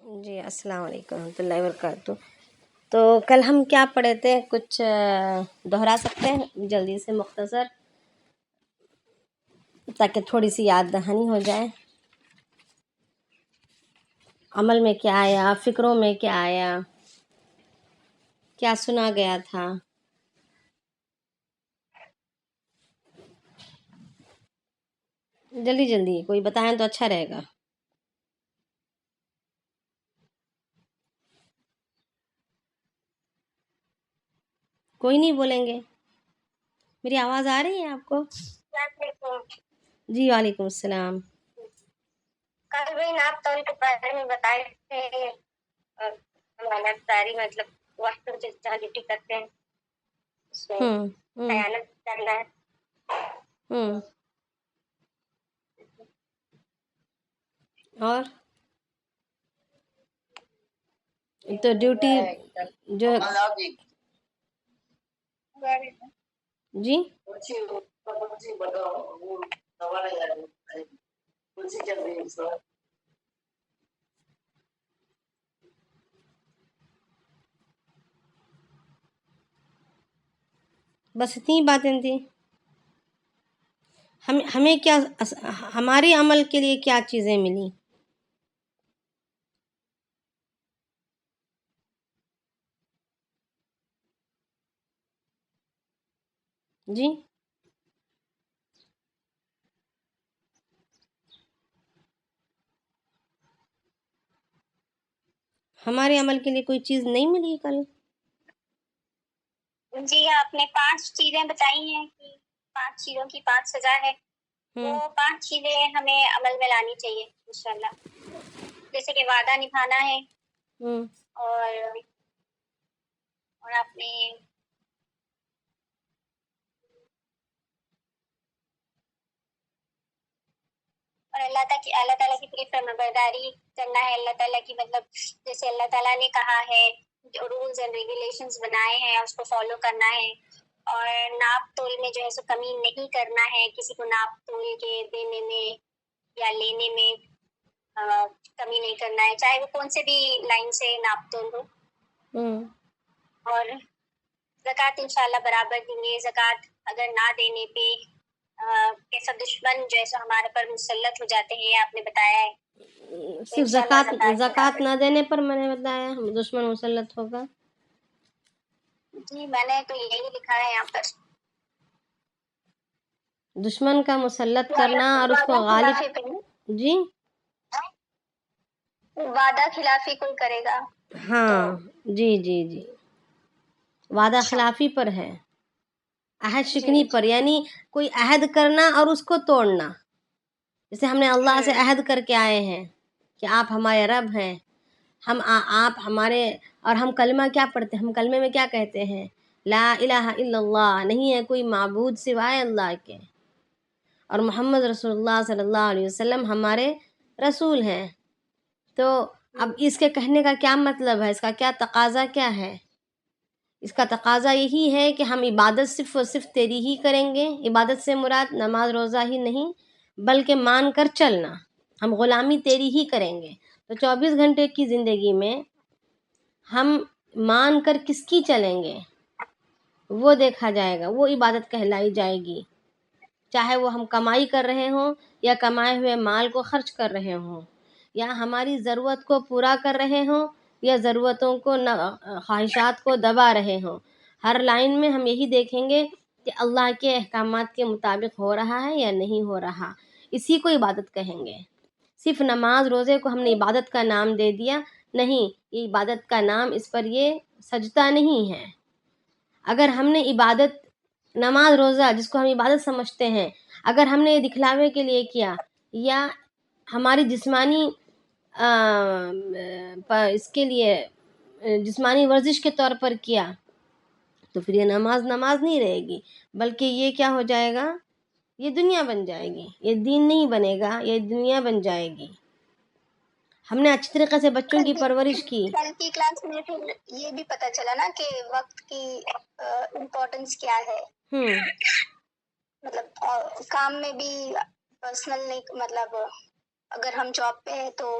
جی السلام علیکم ورحمۃ اللہ وبرکاتہ۔ تو کل ہم کیا پڑھے تھے؟ کچھ دہرا سکتے ہیں جلدی سے مختصر، تاکہ تھوڑی سی یاد دہانی ہو جائے۔ عمل میں کیا آیا، فکروں میں کیا آیا، کیا سنا گیا تھا؟ جلدی جلدی کوئی بتائیں تو اچھا رہے گا۔ کوئی نہیں بولیں گے؟ میری آواز آ رہی ہے آپ کو؟ جی وعلیکم السلام۔ کل بھی ناپ تول کے بارے میں بتائے تھے، امانت داری مطلب وقت جہاں ڈیوٹی کرتے ہیں اس میں خیانت کرنا ہے۔ اور تو ڈیوٹی جو جی بس اتنی باتیں تھیں۔ ہمیں کیا، ہمارے عمل کے لیے کیا چیزیں ملی؟ جی ہمارے عمل کے لیے کوئی چیز نہیں ملی کل؟ جی آپ نے 5 چیزیں بتائی ہیں کہ 5 چیزوں کی 5 سزا ہے، وہ 5 چیزیں ہمیں عمل میں لانی چاہیے انشاءاللہ۔ جیسے کہ وعدہ نبھانا ہے، اور اپنے اور اللہ تعالیٰ کی پوری فرمانبرداری کرنا ہے۔ اللہ تعالیٰ کی مطلب جیسے اللہ تعالیٰ نے کہا ہے، جو رولز اینڈ ریگولیشنز بنائے ہیں اس کو فالو کرنا ہے، اور ناپ تول میں جو ہے سو کمی نہیں کرنا ہے، کسی کو ناپ تول کے دینے میں یا لینے میں کمی نہیں کرنا ہے، چاہے وہ کون سے بھی لائن سے ناپ تول ہو۔ اور زکوٰۃ انشاءاللہ برابر دیں گے۔ زکوٰۃ اگر نہ دینے پہ کیسا دشمن جو ہے سو ہمارے پر مسلط ہو جاتے ہیں، یہ آپ نے بتایا ہے۔ صرف زکوٰۃ نہ دینے پر میں نے بتایا دشمن مسلط ہوگا؟ جی میں نے تو یہی لکھا ہے یہاں پر، دشمن کا مسلط کرنا اور اس کو غالب۔ جی وعدہ خلافی کوئی کرے گا، ہاں جی جی جی، وعدہ خلافی پر ہے، عہد شکنی پر، یعنی کوئی عہد کرنا اور اس کو توڑنا۔ جیسے ہم نے اللہ سے عہد کر کے آئے ہیں کہ آپ ہمارے رب ہیں، آپ ہمارے، اور ہم کلمہ کیا پڑھتے ہیں؟ ہم کلمے میں کیا کہتے ہیں؟ لا الہ الا اللہ، نہیں ہے کوئی معبود سوائے اللہ کے، اور محمد رسول اللہ صلی اللہ علیہ وسلم ہمارے رسول ہیں۔ تو اب اس کے کہنے کا کیا مطلب ہے؟ اس کا کیا تقاضا کیا ہے؟ اس کا تقاضا یہی ہے کہ ہم عبادت صرف اور صرف تیری ہی کریں گے۔ عبادت سے مراد نماز روزہ ہی نہیں، بلکہ مان کر چلنا، ہم غلامی تیری ہی کریں گے۔ تو 24 گھنٹے کی زندگی میں ہم مان کر کس کی چلیں گے وہ دیکھا جائے گا، وہ عبادت کہلائی جائے گی، چاہے وہ ہم کمائی کر رہے ہوں یا کمائے ہوئے مال کو خرچ کر رہے ہوں، یا ہماری ضرورت کو پورا کر رہے ہوں یا ضرورتوں کو خواہشات کو دبا رہے ہوں۔ ہر لائن میں ہم یہی دیکھیں گے کہ اللہ کے احکامات کے مطابق ہو رہا ہے یا نہیں ہو رہا، اسی کو عبادت کہیں گے۔ صرف نماز روزے کو ہم نے عبادت کا نام دے دیا، نہیں، یہ عبادت کا نام، اس پر یہ سجدہ نہیں ہے۔ اگر ہم نے عبادت، نماز روزہ جس کو ہم عبادت سمجھتے ہیں، اگر ہم نے یہ دکھلاوے کے لیے کیا یا ہماری جسمانی اس کے لیے جسمانی ورزش کے طور پر کیا، تو پھر یہ نماز نہیں رہے گی، بلکہ یہ کیا ہو جائے گا؟ یہ دنیا بن جائے گی، یہ دین نہیں بنے گا، یہ دنیا بن جائے گی۔ ہم نے اچھی طریقے سے بچوں کی پرورش کی۔ کل کی کلاس میں پھر یہ بھی پتہ چلا نا کہ وقت کی امپورٹنس کیا ہے، مطلب کام میں بھی پرسنل نہیں، مطلب اگر ہم جاب پہ ہیں تو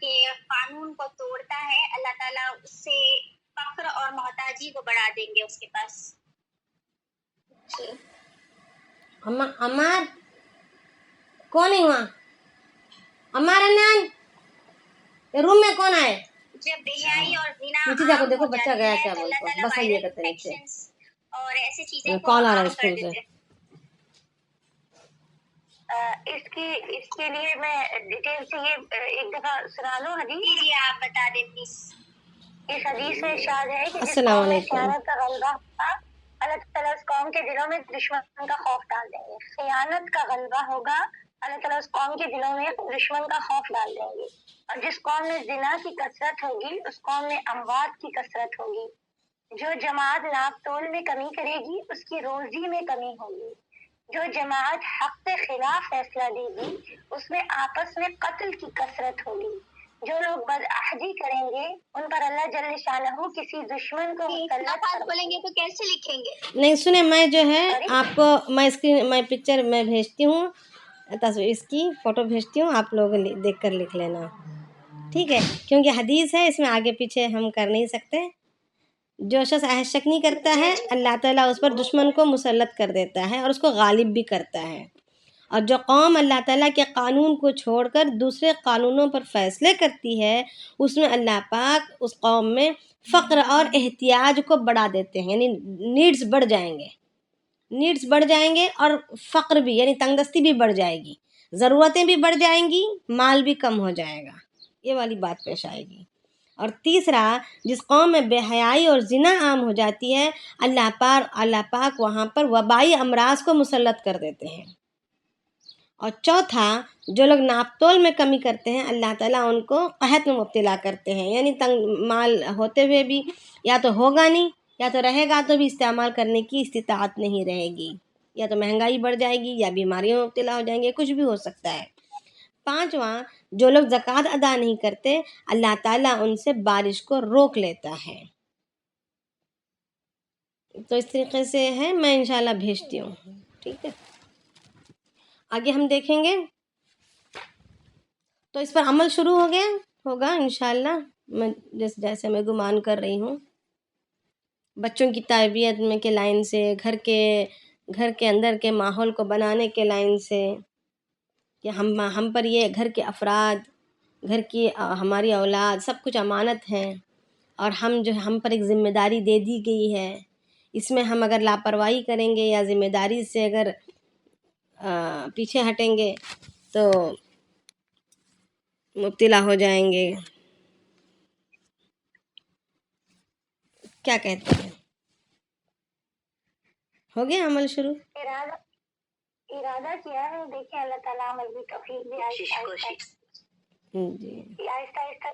کے قانون کو توڑتا ہے، اللہ تعالیٰ اس سے فقر اور محتاجی کو بڑھا دیں گے اس کے پاس. جی. عمار کون ہے وہاں؟ عمار انان روم میں کون آئے؟ جب بےحیائی اور زنا نیچے عام دیکھو ہو بچہ جاتی گیا ہے کیا تو بول اللہ کو تعالیٰ بس یہ وائرل کرتے نیچے انفیکشنز اور ایسی چیزوں کو کال آ رہا ہے عام کر اسکول سے. دیتے ہیں. اس کے لیے میں ڈیٹیل سے یہ ایک دفعہ سنا لوں حدیث. جی آپ بتا دیں پلیز. اس حدیث میں ارشاد ہے کہ جس السلام قوم میں علیکم. خیانت کا غلبہ ہوگا اللہ تعالیٰ اس قوم کے دلوں میں دشمن کا خوف ڈال دیں گے. خیانت کا غلبہ ہوگا اللہ تعالیٰ اس قوم کے دلوں میں دشمن کا خوف ڈال دیں گے. اور جس قوم میں زنا کی کثرت ہوگی اس قوم میں اموات کی کثرت ہوگی. جو جماعت ناپ تول میں کمی کرے گی اس کی روزی میں کمی ہوگی. جو جماعت حق کے خلاف فیصلہ دے گی اس میں آپس میں قتل کی کثرت ہوگی. جو لوگ بدعہدی کریں گے ان پر اللہ جل شانہ کسی دشمن کو مسلط بولیں گے تو کیسے لکھیں گے؟ نہیں سنیں، میں جو ہے آپ کو میں پکچر میں بھیجتی ہوں، تصویر اس کی فوٹو بھیجتی ہوں، آپ لوگ دیکھ کر لکھ لینا، ٹھیک ہے؟ کیونکہ حدیث ہے، اس میں آگے پیچھے ہم کر نہیں سکتے. جو شخص عہد شکنی کرتا ہے اللہ تعالیٰ اس پر دشمن کو مسلط کر دیتا ہے اور اس کو غالب بھی کرتا ہے. اور جو قوم اللہ تعالیٰ کے قانون کو چھوڑ کر دوسرے قانونوں پر فیصلے کرتی ہے اس میں اللہ پاک اس قوم میں فقر اور احتیاج کو بڑھا دیتے ہیں، یعنی نیڈز بڑھ جائیں گے اور فقر بھی یعنی تنگ دستی بھی بڑھ جائے گی، ضرورتیں بھی بڑھ جائیں گی، مال بھی کم ہو جائے گا، یہ والی بات پیش آئے گی. اور تیسرا، جس قوم میں بے حیائی اور زنا عام ہو جاتی ہے اللہ پاک وہاں پر وبائی امراض کو مسلط کر دیتے ہیں. اور چوتھا، جو لوگ ناپ تول میں کمی کرتے ہیں اللہ تعالیٰ ان کو قحط میں مبتلا کرتے ہیں، یعنی تنگ مال ہوتے ہوئے بھی یا تو ہوگا نہیں یا تو رہے گا تو بھی استعمال کرنے کی استطاعت نہیں رہے گی، یا تو مہنگائی بڑھ جائے گی یا بیماریوں میں مبتلا ہو جائیں گے، کچھ بھی ہو سکتا ہے. پانچواں، جو لوگ زکوٰۃ ادا نہیں کرتے اللہ تعالیٰ ان سے بارش کو روک لیتا ہے. تو اس طریقے سے ہے، میں انشاءاللہ بھیجتی ہوں، ٹھیک ہے؟ آگے ہم دیکھیں گے. تو اس پر عمل شروع ہوگا انشاءاللہ، میں جیسے میں گمان کر رہی ہوں. بچوں کی تربیت میں کے لائن سے، گھر کے اندر کے ماحول کو بنانے کے لائن سے، کہ ہم پر یہ گھر کے افراد، گھر کی ہماری اولاد سب کچھ امانت ہیں، اور ہم پر ایک ذمہ داری دے دی گئی ہے. اس میں ہم اگر لاپرواہی کریں گے یا ذمہ داری سے اگر پیچھے ہٹیں گے تو مبتلا ہو جائیں گے. کیا کہتے ہیں؟ ہو گیا عمل شروع؟ ارادہ کیا ہے، دیکھیں اللہ تعالیٰ عمل بھی توفیق دے. جی آہستہ آہستہ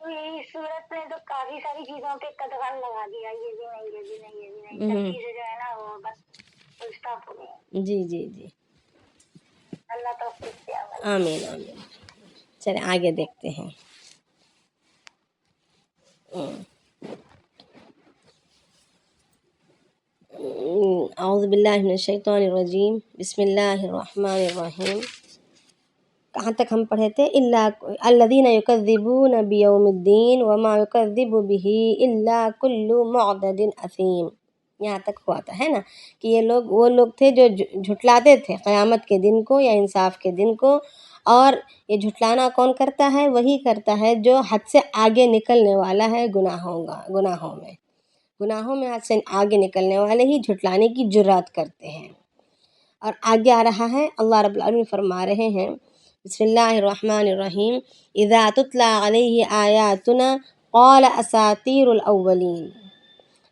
اس صورت میں تو کافی ساری چیزوں پہ قدغن لگا دیا، یہ بھی نہیں سب چیزیں جو ہے نا وہ بس اسٹاپ ہو گئی. جی اللہ توفیق دے. آمین. چلیں آگے دیکھتے ہیں. اعوذ باللہ من الشیطان الرجیم، بسم اللہ الرحمن الرحیم. کہاں تک ہم پڑھے تھے؟ الذین یکذبون بیوم الدین وما یکذب بہ الا کل معتد اثیم. یہاں تک ہوا تھا، ہے نا، کہ وہ لوگ تھے جو جھٹلاتے تھے قیامت کے دن کو یا انصاف کے دن کو. اور یہ جھٹلانا کون کرتا ہے؟ وہی کرتا ہے جو حد سے آگے نکلنے والا ہے گناہوں میں حد سے آگے نکلنے والے ہی جھٹلانے کی جرات کرتے ہیں. اور آگے آ رہا ہے، اللہ رب العالمین فرما رہے ہیں، بسم اللہ الرحمن الرحیم، اذا تتلی علیہ آیاتنا قال اساطیر الاولین.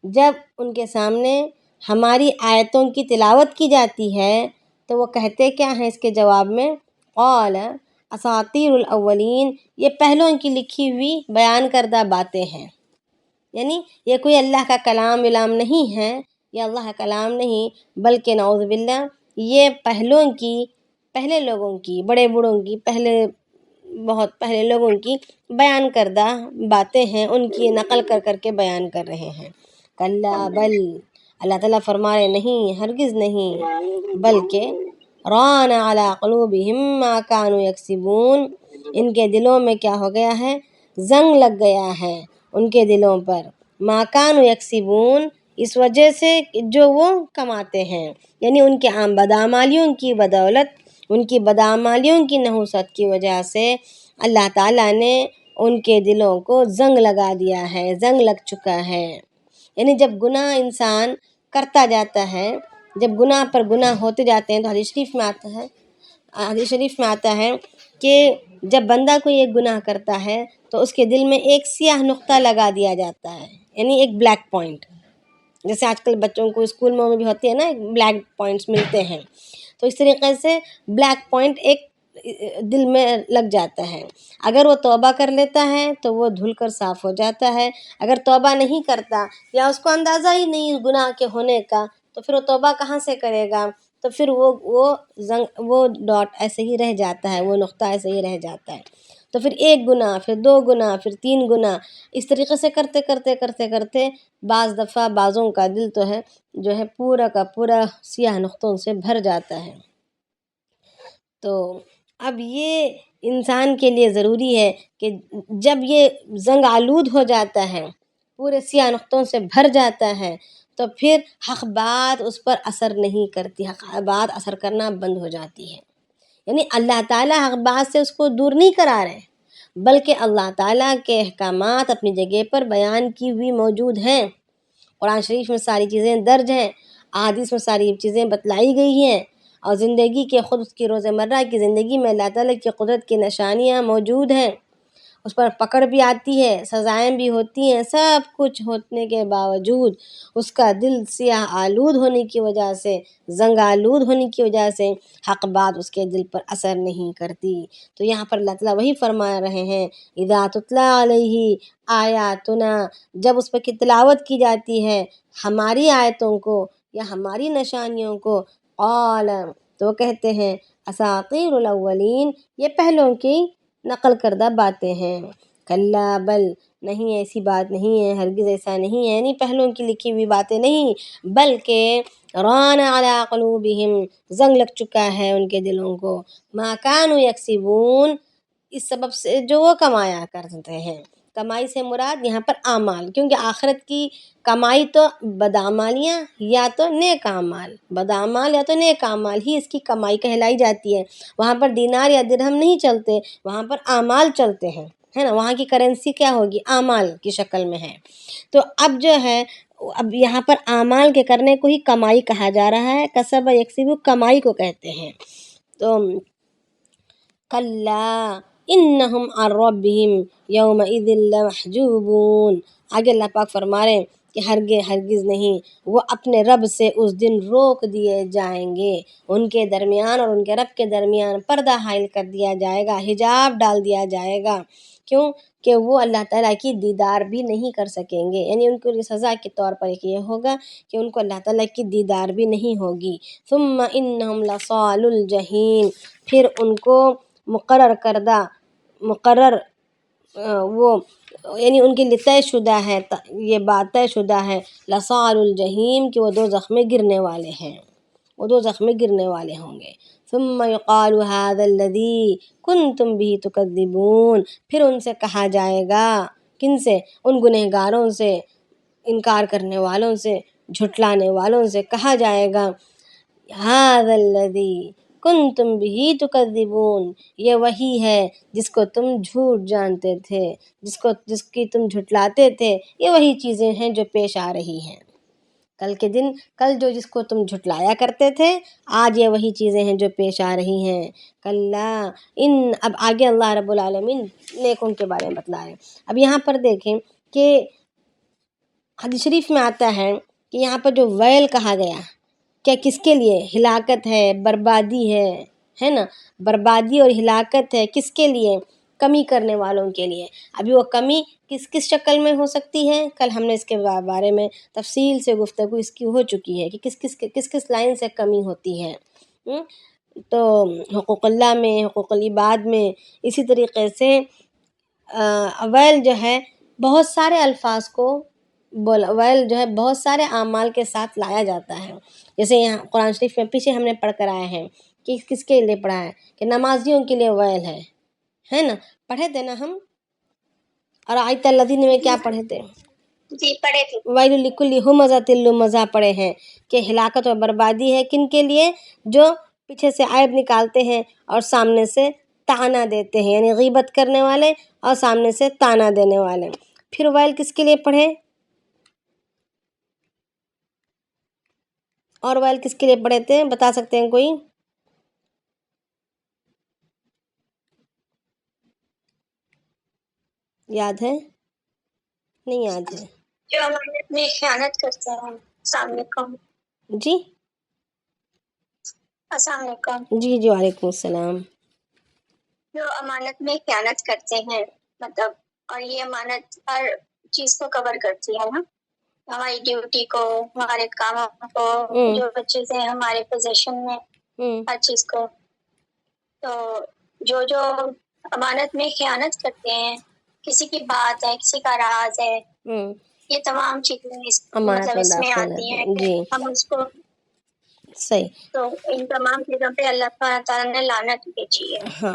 جب ان کے سامنے ہماری آیتوں کی تلاوت کی جاتی ہے تو وہ کہتے کیا ہیں اس کے جواب میں؟ قال اساطیر الاولین، یہ پہلوں کی لکھی ہوئی بیان کردہ باتیں ہیں. یعنی یہ کوئی اللہ کا کلام نہیں ہے، یہ اللہ کا کلام نہیں، بلکہ نعوذ باللہ یہ پہلے لوگوں کی، بڑے بوڑھوں کی، بہت پہلے لوگوں کی بیان کردہ باتیں ہیں، ان کی نقل کر کے بیان کر رہے ہیں. کلا بل، اللہ تعالیٰ فرما رہے نہیں، ہرگز نہیں، بلکہ ران علی قلوبہم ما کانوا یکسبون، ان کے دلوں میں کیا ہو گیا ہے، زنگ لگ گیا ہے ان کے دلوں پر، ما کانوا یکسبون، اس وجہ سے جو وہ کماتے ہیں، یعنی ان کے بدعمالیوں کی بدولت، ان کی بدعمالیوں کی نحوست کی وجہ سے اللہ تعالیٰ نے ان کے دلوں کو زنگ لگا دیا ہے، زنگ لگ چکا ہے۔ یعنی جب گناہ انسان کرتا جاتا ہے، جب گناہ پر گناہ ہوتے جاتے ہیں، تو حدیث شریف میں آتا ہے کہ جب بندہ کوئی ایک گناہ کرتا ہے تو اس کے دل میں ایک سیاہ نقطہ لگا دیا جاتا ہے، یعنی ایک بلیک پوائنٹ، جیسے آج کل بچوں کو اسکول میں بھی ہوتی ہے نا، بلیک پوائنٹس ملتے ہیں، تو اس طریقے سے بلیک پوائنٹ ایک دل میں لگ جاتا ہے۔ اگر وہ توبہ کر لیتا ہے تو وہ دھل کر صاف ہو جاتا ہے، اگر توبہ نہیں کرتا یا اس کو اندازہ ہی نہیں گناہ کے ہونے کا، تو پھر وہ توبہ کہاں سے کرے گا، تو پھر وہ ڈاٹ ایسے ہی رہ جاتا ہے، وہ نقطہ ایسے ہی رہ جاتا ہے، تو پھر ایک گناہ، پھر 2 گناہ، پھر 3 گناہ، اس طریقے سے کرتے بعض دفعہ بعضوں کا دل تو ہے جو ہے پورا کا پورا سیاہ نقطوں سے بھر جاتا ہے۔ تو اب یہ انسان کے لیے ضروری ہے کہ جب یہ زنگ آلود ہو جاتا ہے، پورے سیاہ نقطوں سے بھر جاتا ہے، تو پھر حق بات اس پر اثر نہیں کرتی، حق بات اثر کرنا بند ہو جاتی ہے۔ یعنی اللہ تعالیٰ حق بات سے اس کو دور نہیں کرا رہے، بلکہ اللہ تعالیٰ کے احکامات اپنی جگہ پر بیان کی ہوئی موجود ہیں، قرآن شریف میں ساری چیزیں درج ہیں، احادیث میں ساری چیزیں بتلائی گئی ہیں، اور زندگی کے خود اس کی روزمرہ کی زندگی میں اللہ تعالیٰ کی قدرت کی نشانیاں موجود ہیں، اس پر پکڑ بھی آتی ہے، سزائیں بھی ہوتی ہیں، سب کچھ ہونے کے باوجود اس کا دل سیاہ آلود ہونے کی وجہ سے، زنگ آلود ہونے کی وجہ سے حق بات اس کے دل پر اثر نہیں کرتی۔ تو یہاں پر اللہ تعالیٰ وہی فرما رہے ہیں، اذا تتلی علیہ آیاتنا، جب اس پر کی تلاوت کی جاتی ہے ہماری آیتوں کو یا ہماری نشانیوں کو، قال، تو وہ کہتے ہیں اساطیر الاولین، یہ پہلوں کی نقل کردہ باتیں ہیں، کلا بل، نہیں ایسی بات نہیں ہے، ہرگز ایسا نہیں ہے، یعنی پہلوں کی لکھی ہوئی باتیں نہیں، بلکہ ران علی قلوبہم، زنگ لگ چکا ہے ان کے دلوں کو، ما کانوا یکسبون، اس سبب سے جو وہ کمایا کرتے ہیں، کمائی سے مراد یہاں پر اعمال، کیونکہ آخرت کی کمائی تو بدعمالیاں یا تو نیک اعمال، بدعمال یا تو نیک اعمال ہی اس کی کمائی کہلائی جاتی ہے، وہاں پر دینار یا درہم نہیں چلتے، وہاں پر اعمال چلتے ہیں، ہے نا، وہاں کی کرنسی کیا ہوگی، اعمال کی شکل میں ہے۔ تو اب جو ہے، اب یہاں پر اعمال کے کرنے کو ہی کمائی کہا جا رہا ہے، کسب یکسب کمائی کو کہتے ہیں۔ تو کلا انہم عن ربہم یومئذ لمحجوبون، آگے اللہ پاک فرما رہے ہیں کہ ہرگز نہیں، وہ اپنے رب سے اس دن روک دیے جائیں گے، ان کے درمیان اور ان کے رب کے درمیان پردہ حائل کر دیا جائے گا، حجاب ڈال دیا جائے گا، کیوں کہ وہ اللہ تعالیٰ کی دیدار بھی نہیں کر سکیں گے، یعنی ان کو سزا کے طور پر یہ ہوگا کہ ان کو اللہ تعالیٰ کی دیدار بھی نہیں ہوگی۔ ثم انہم لصال الجحیم، پھر ان کو وہ یعنی ان کے لیے طے شدہ ہے، یہ بات طے شدہ ہے، لصال الجحیم، کہ وہ دوزخ میں گرنے والے ہیں، وہ دوزخ میں گرنے والے ہوں گے۔ ثم یقال ھذا الذی کنتم بہ تکذبون، پھر ان سے کہا جائے گا، کن سے، ان گنہگاروں سے، انکار کرنے والوں سے، جھٹلانے والوں سے کہا جائے گا، ھذا الذی کنتم بہ تکذبون، یہ وہی ہے جس کو تم جھوٹ جانتے تھے، جس کی تم جھٹلاتے تھے، یہ وہی چیزیں ہیں جو پیش آ رہی ہیں کل کے دن، کل جو جس کو تم جھٹلایا کرتے تھے، آج یہ وہی چیزیں ہیں جو پیش آ رہی ہیں۔ کلا اب آگے اللہ رب العالمین نیکوں کے بارے میں بتلا رہے ہیں۔ اب یہاں پر دیکھیں کہ حدیث شریف میں آتا ہے کہ یہاں پر جو ویل کہا گیا، کیا کس کے لیے، ہلاکت ہے، بربادی ہے نا، بربادی اور ہلاکت ہے، کس کے لیے، کمی کرنے والوں کے لیے۔ ابھی وہ کمی کس شکل میں ہو سکتی ہے، کل ہم نے اس کے بارے میں تفصیل سے گفتگو اس کی ہو چکی ہے کہ کس لائن سے کمی ہوتی ہے۔ تو حقوق اللہ میں، حقوق العباد میں، اسی طریقے سے ویل جو ہے بہت سارے الفاظ کو ویل جو ہے بہت سارے اعمال کے ساتھ لایا جاتا ہے، جیسے یہاں قرآن شریف میں پیچھے ہم نے پڑھ کر آئے ہیں کہ کس کے لیے پڑھا ہے؟ کہ نمازیوں کے لیے ویل ہے نا؟ پڑھے تھے نا ہم؟ اور آیت الذین میں کیا پڑھے تھے؟ جی پڑھے تھے. ویل لکل ہمزۃ لمزہ پڑھے ہیں کہ ہلاکت اور بربادی ہے کن کے لیے؟ جو پیچھے سے عیب نکالتے ہیں اور سامنے سے تانا دیتے ہیں، یعنی غیبت کرنے والے اور سامنے سے تانا دینے والے. پھر ویل کس کے لیے پڑھے؟ اور ویل کس کے لیے پڑھے تھے؟ بتا سکتے ہیں کوئی؟ یاد ہے؟ نہیں یاد ہے. جو امانت میں خیانت کرتے ہیں. السلام علیکم. جی السلام علیکم. جی وعلیکم السلام. جو امانت میں خیانت کرتے ہیں مطلب، اور یہ امانت ہر چیز کو کور کرتی ہے نا، ہماری ڈیوٹی کو، ہمارے کاموں کو، جو چیزیں ہمارے پوزیشن میں، ہر چیز کو. تو جو امانت میں خیانت کرتے ہیں، کسی کی بات ہے، کسی کا راز ہے، یہ تمام چیزیں امانت مطلب میں اس میں داخل آتی ہیں ہے. کہ جی ہم اس کو، صحیح. تو ان تمام چیزوں پہ اللہ تعالیٰ نے لعنت بھیجی ہے. ہاں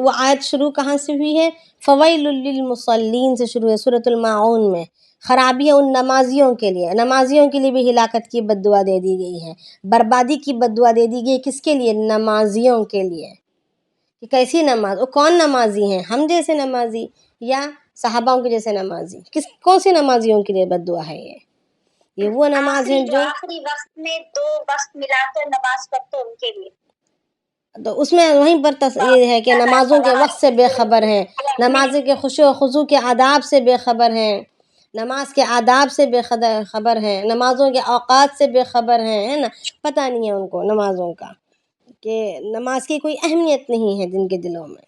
وہ آیت شروع کہاں سے ہوئی ہے؟ فویل للمصلین سے شروع ہے سورۃ الماعون میں. خرابی ہے ان نمازیوں کے لیے، نمازیوں کے لیے بھی ہلاکت کی بد دعا دے دی گئی ہے، بربادی کی بد دعا دے دی گئی ہے. کس کے لیے؟ نمازیوں کے لیے. کہ کیسی نماز؟ وہ کون نمازی ہیں؟ ہم جیسے نمازی یا صحاباؤں کے جیسے نمازی؟ کون سی نمازیوں کے لیے بد دعا ہے یہ وہ نماز ہیں جو آخری وقت میں 2 وقت ملا کر نماز پڑھتے ان کے لیے. تو اس میں وہیں پر یہ ہے کہ نمازوں کے وقت سے بے خبر ہیں، نماز کے خشوع و خضوع کے آداب سے بے خبر ہیں، نماز کے آداب سے بے خبر ہیں، نمازوں کے اوقات سے بے خبر ہیں، ہے نا؟ پتہ نہیں ہے ان کو نمازوں کا، کہ نماز کی کوئی اہمیت نہیں ہے جن کے دلوں میں،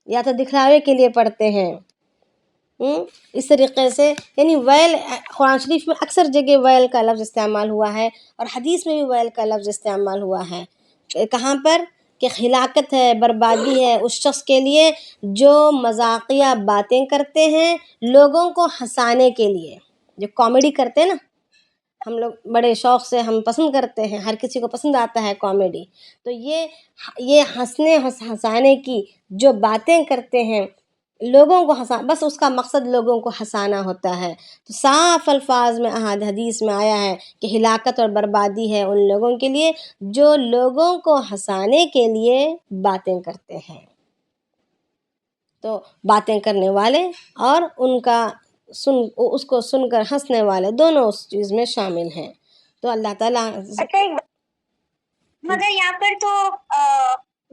یا تو دکھلاوے کے لیے پڑھتے ہیں. اس طریقے سے یعنی ویل قرآن شریف میں اکثر جگہ ویل کا لفظ استعمال ہوا ہے، اور حدیث میں بھی ویل کا لفظ استعمال ہوا ہے. کہاں پر؟ کہ ہلاکت ہے، بربادی ہے اس شخص کے لیے جو مذاقیہ باتیں کرتے ہیں لوگوں کو ہنسانے کے لیے. جو کامیڈی کرتے ہیں نا، ہم لوگ بڑے شوق سے ہم پسند کرتے ہیں، ہر کسی کو پسند آتا ہے کامیڈی. تو یہ ہنسانے کی جو باتیں کرتے ہیں لوگوں کو بس اس کا مقصد لوگوں کو ہنسانا ہوتا ہے. تو صاف الفاظ میں حدیث میں آیا ہے کہ ہلاکت اور بربادی ہے ان لوگوں کے لیے جو لوگوں کو ہنسانے کے لیے باتیں کرتے ہیں. تو باتیں کرنے والے اور ان کا اس کو سن کر ہنسنے والے دونوں اس چیز میں شامل ہیں. تو اللہ تعالیٰ مگر یہاں پر تو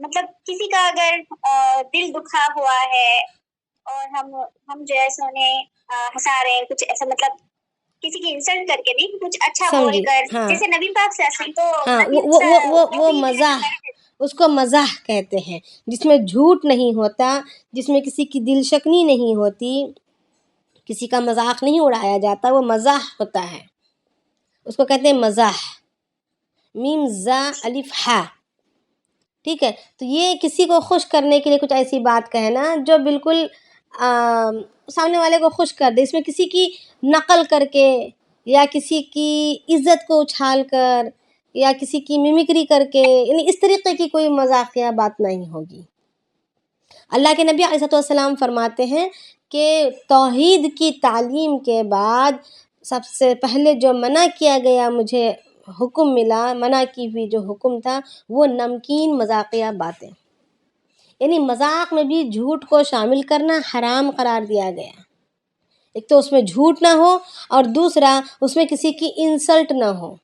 مطلب کسی کا اگر دل دکھا ہوا ہے اور ہم جو ہے انہیں ہنسا رہے ہیں، کچھ ایسا مطلب کسی کی انسلٹ کر کے نہیں، کچھ اچھا بول کر، جیسے نبی پاک صلی اللہ علیہ وسلم تو وہ مزاح، اس کو مزاح کہتے ہیں، جس میں جھوٹ نہیں ہوتا، جس میں کسی کی دل شکنی نہیں ہوتی، کسی کا مذاق نہیں اڑایا جاتا، وہ مزاح ہوتا ہے، اس کو کہتے ہیں مزاح. میم زا الف ہا. ٹھیک ہے؟ تو یہ کسی کو خوش کرنے کے لیے کچھ ایسی بات کہنا جو بالکل سامنے والے کو خوش کر دے، اس میں کسی کی نقل کر کے یا کسی کی عزت کو اچھال کر یا کسی کی میمکری کر کے، یعنی اس طریقے کی کوئی مذاقیہ بات نہیں ہوگی. اللہ کے نبی علیہ السلام فرماتے ہیں کہ توحید کی تعلیم کے بعد سب سے پہلے جو منع کیا گیا، مجھے حکم ملا، منع کی ہوئی جو حکم تھا وہ نمکین مذاقیہ باتیں، یعنی مذاق میں بھی جھوٹ کو شامل کرنا حرام قرار دیا گیا. ایک تو اس میں جھوٹ نہ ہو، اور دوسرا اس میں کسی کی انسلٹ نہ ہو.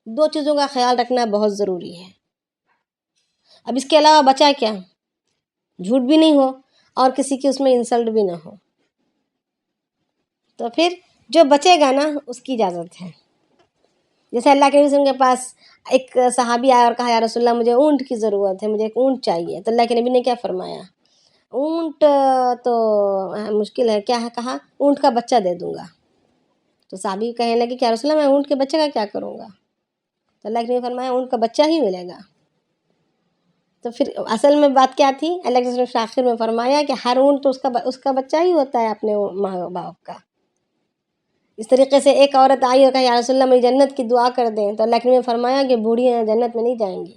2 چیزوں کا خیال رکھنا بہت ضروری ہے. اب اس کے علاوہ بچا کیا؟ جھوٹ بھی نہیں ہو اور کسی کی اس میں انسلٹ بھی نہ ہو. تو پھر جو بچے گا نا اس کی اجازت ہے. جیسے اللہ کے رسول کے پاس ایک صحابی آیا اور کہا یا رسول اللہ مجھے اونٹ کی ضرورت ہے، مجھے ایک اونٹ چاہیے. تو اللہ کے نبی نے کیا فرمایا؟ اونٹ تو مشکل ہے، کیا ہے کہا؟ اونٹ کا بچہ دے دوں گا. تو صحابی کہنے لگے کہ یا رسول اللہ میں اونٹ کے بچے کا کیا کروں گا؟ تو اللہ کے نبی فرمایا اونٹ کا بچہ ہی ملے گا. تو پھر اصل میں بات کیا تھی؟ اللہ کے رسول نے آخر میں فرمایا کہ ہر اونٹ تو اس کا بچہ ہی ہوتا ہے اپنے ماں باپ کا. اس طریقے سے ایک عورت آئی اور کہا یا رسول اللہ میری جنت کی دعا کر دیں. تو اللہ کے نبی نے فرمایا کہ بوڑھیاں جنت میں نہیں جائیں گی.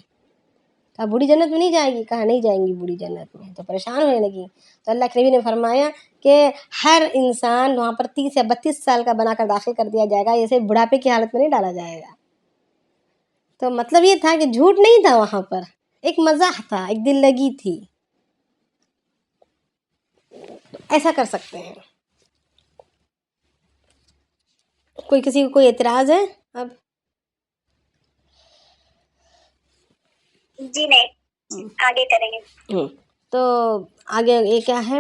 کہا بوڑھی جنت میں نہیں جائے گی؟ کہا نہیں جائیں گی بوڑھی جنت میں، تو پریشان ہونے لگی. تو اللہ کے نبی نے فرمایا کہ ہر انسان وہاں پر 30 یا 32 سال کا بنا کر داخل کر دیا جائے گا، اسے بڑھاپے کی حالت میں نہیں ڈالا جائے گا. تو مطلب یہ تھا کہ جھوٹ نہیں تھا وہاں پر، ایک مزاح تھا، ایک دل لگی تھی. ایسا کر سکتے ہیں. کوئی کسی کو کوئی اعتراض ہے؟ اب جی نہیں، آگے کریں گے. تو آگے یہ کیا ہے،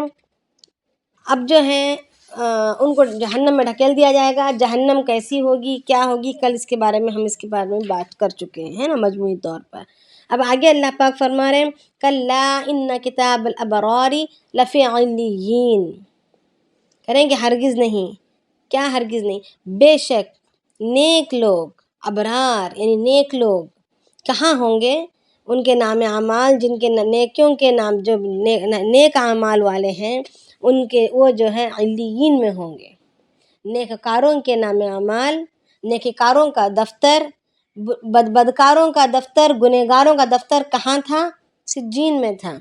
اب جو ہے ان کو جہنم میں ڈھکیل دیا جائے گا. جہنم کیسی ہوگی، کیا ہوگی، کل اس کے بارے میں ہم اس کے بارے میں بات کر چکے ہیں نا مجموعی طور پر. اب آگے اللہ پاک فرما رہے ہیں کلا ان کتاب الابرار لفی علیین. کریں کہ ہرگز نہیں، کیا ہرگز نہیں، بے شک نیک لوگ، ابرار یعنی نیک لوگ کہاں ہوں گے؟ ان کے نام اعمال، جن کے نیکیوں کے نام، جو نیک اعمال والے ہیں ان کے وہ جو ہے علیین میں ہوں گے. نیککاروں کے نام اعمال، نیککاروں کا دفتر، بدکاروں کا دفتر، گنہگاروں کا دفتر کہاں تھا؟ سجین میں تھا.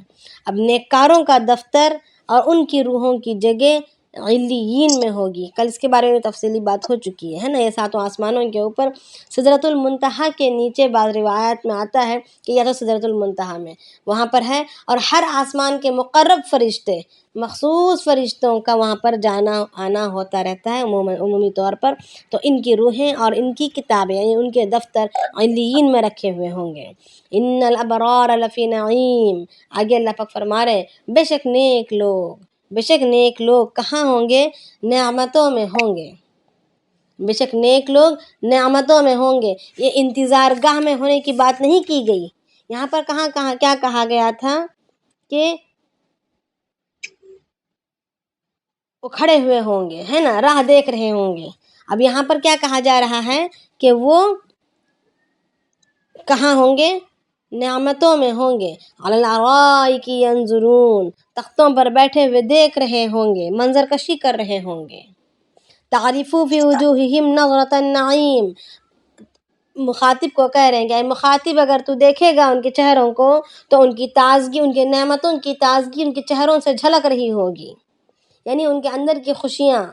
اب نیککاروں کا دفتر اور ان کی روحوں کی جگہ علیین میں ہوگی. کل اس کے بارے میں تفصیلی بات ہو چکی ہے نا. یہ ساتوں آسمانوں کے اوپر سدرۃ المنتہا کے نیچے بعض روایات میں آتا ہے کہ یا تو سدرۃ المنتہا میں وہاں پر ہے، اور ہر آسمان کے مقرب فرشتے، مخصوص فرشتوں کا وہاں پر جانا آنا ہوتا رہتا ہے عمومی طور پر. تو ان کی روحیں اور ان کی کتابیں یعنی ان کے دفتر علیین میں رکھے ہوئے ہوں گے. ان الابرار لفی نعیم. آگے اللہ پاک فرما رہے ہیں بے شک نیک لوگ، بے شک نیک لوگ کہاں ہوں گے؟ نعمتوں میں ہوں گے. بے شک نیک لوگ نعمتوں میں ہوں گے. یہ انتظار گاہ میں ہونے کی بات نہیں کی گئی یہاں پر. کہاں کیا کہا گیا تھا کہ وہ کھڑے ہوئے ہوں گے، ہے نا، راہ دیکھ رہے ہوں گے. اب یہاں پر کیا کہا جا رہا ہے کہ وہ کہاں ہوں گے؟ نعمتوں میں ہوں گے. علی الارائک ینظرون. تختوں پر بیٹھے ہوئے دیکھ رہے ہوں گے، منظر کشی کر رہے ہوں گے. تعریف فی وجوہہم نظرۃ النعیم. مخاطب کو کہہ رہے ہیں کہ اے مخاطب اگر تو دیکھے گا ان کے چہروں کو تو ان کی تازگی، ان کے نعمتوں کی تازگی ان کے چہروں سے جھلک رہی ہوگی. یعنی ان کے اندر کی خوشیاں،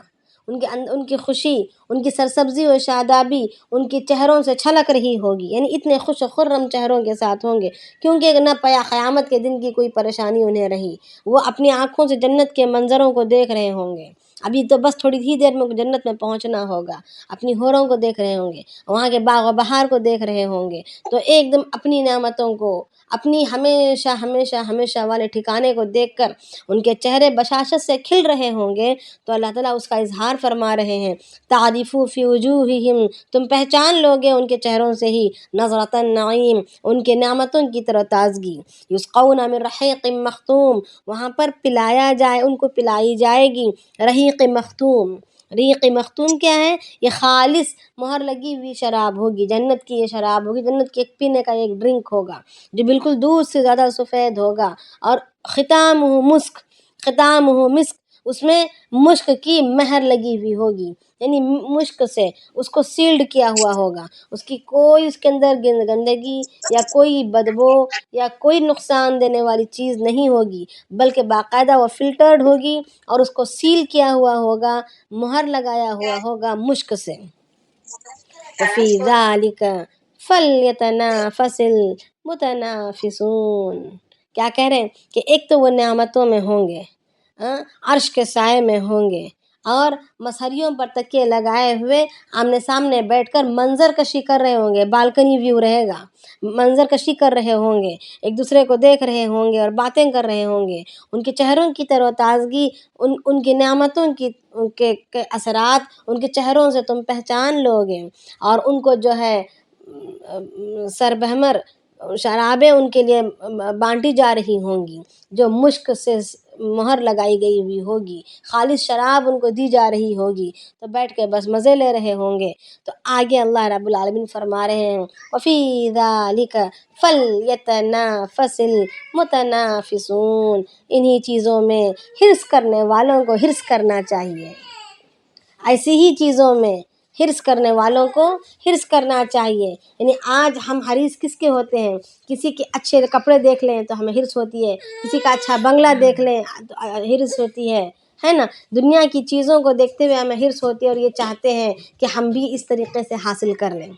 ان کی خوشی، ان کی سرسبزی و شادابی ان کے چہروں سے چھلک رہی ہوگی. یعنی اتنے خوش و خرم چہروں کے ساتھ ہوں گے کیونکہ نہ قیامت کے دن کی کوئی پریشانی انہیں رہی. وہ اپنی آنکھوں سے جنت کے منظروں کو دیکھ رہے ہوں گے. ابھی تو بس تھوڑی ہی دیر میں جنت میں پہنچنا ہوگا. اپنی حوروں کو دیکھ رہے ہوں گے، وہاں کے باغ و بہار کو دیکھ رہے ہوں گے. تو ایک دم اپنی نعمتوں کو، اپنی ہمیشہ ہمیشہ ہمیشہ والے ٹھکانے کو دیکھ کر ان کے چہرے بشاشت سے کھل رہے ہوں گے. تو اللہ تعالیٰ اس کا اظہار فرما رہے ہیں تعریف فی وجوہہم. تم پہچان لوگے ان کے چہروں سے ہی نظرۃ النعیم، ان کے نعمتوں کی طرح تازگی. یسقون من رحیق مختوم. وہاں پر پلایا جائے، ان کو پلائی جائے گی رحیق مختوم. رحیق مختوم کیا ہے؟ یہ خالص مہر لگی ہوئی شراب ہوگی. جنت کی یہ شراب ہوگی، جنت کے ایک پینے کا ایک ڈرنک ہوگا جو بالکل دودھ سے زیادہ سفید ہوگا. اور ختامہ مسک، ختامہ مسک، اس میں مشک کی مہر لگی ہوئی ہوگی. یعنی مشک سے اس کو سیلڈ کیا ہوا ہوگا. اس کی کوئی اس کے اندر گندگی یا کوئی بدبو یا کوئی نقصان دینے والی چیز نہیں ہوگی، بلکہ باقاعدہ وہ فلٹرڈ ہوگی اور اس کو سیل کیا ہوا ہوگا، مہر لگایا ہوا ہوگا مشک سے. وفی ذالک فلیتنافس المتنافسون. کیا کہہ رہے ہیں کہ ایک تو وہ نعمتوں میں ہوں گے، عرش کے سائے میں ہوں گے، اور مسہریوں پر تکیے لگائے ہوئے آمنے سامنے بیٹھ کر منظر کشی کر رہے ہوں گے. بالکنی ویو رہے گا، منظر کشی کر رہے ہوں گے، ایک دوسرے کو دیکھ رہے ہوں گے اور باتیں کر رہے ہوں گے. ان کے چہروں کی تر و تازگی، ان کی نعمتوں کی کے اثرات ان کے چہروں سے تم پہچان لوگے. اور ان کو جو ہے سربہمر شرابیں ان کے لیے بانٹی جا رہی ہوں گی جو مشک سے مہر لگائی گئی ہوئی ہوگی. خالص شراب ان کو دی جا رہی ہوگی، تو بیٹھ کے بس مزے لے رہے ہوں گے. تو آگے اللہ رب العالمین فرما رہے ہیں وفی ذالک فلیتنافس المتنافسون. انہی چیزوں میں حرص کرنے والوں کو حرص کرنا چاہیے. ایسی ہی چیزوں میں حرص کرنے والوں کو حرص کرنا چاہیے. یعنی آج ہم حریص کس کے ہوتے ہیں؟ کسی کے اچھے کپڑے دیکھ لیں تو ہمیں حرص ہوتی ہے، کسی کا اچھا بنگلہ دیکھ لیں تو حرص ہوتی ہے نا. دنیا کی چیزوں کو دیکھتے ہوئے ہمیں حرص ہوتی ہے اور یہ چاہتے ہیں کہ ہم بھی اس طریقے سے حاصل کر لیں.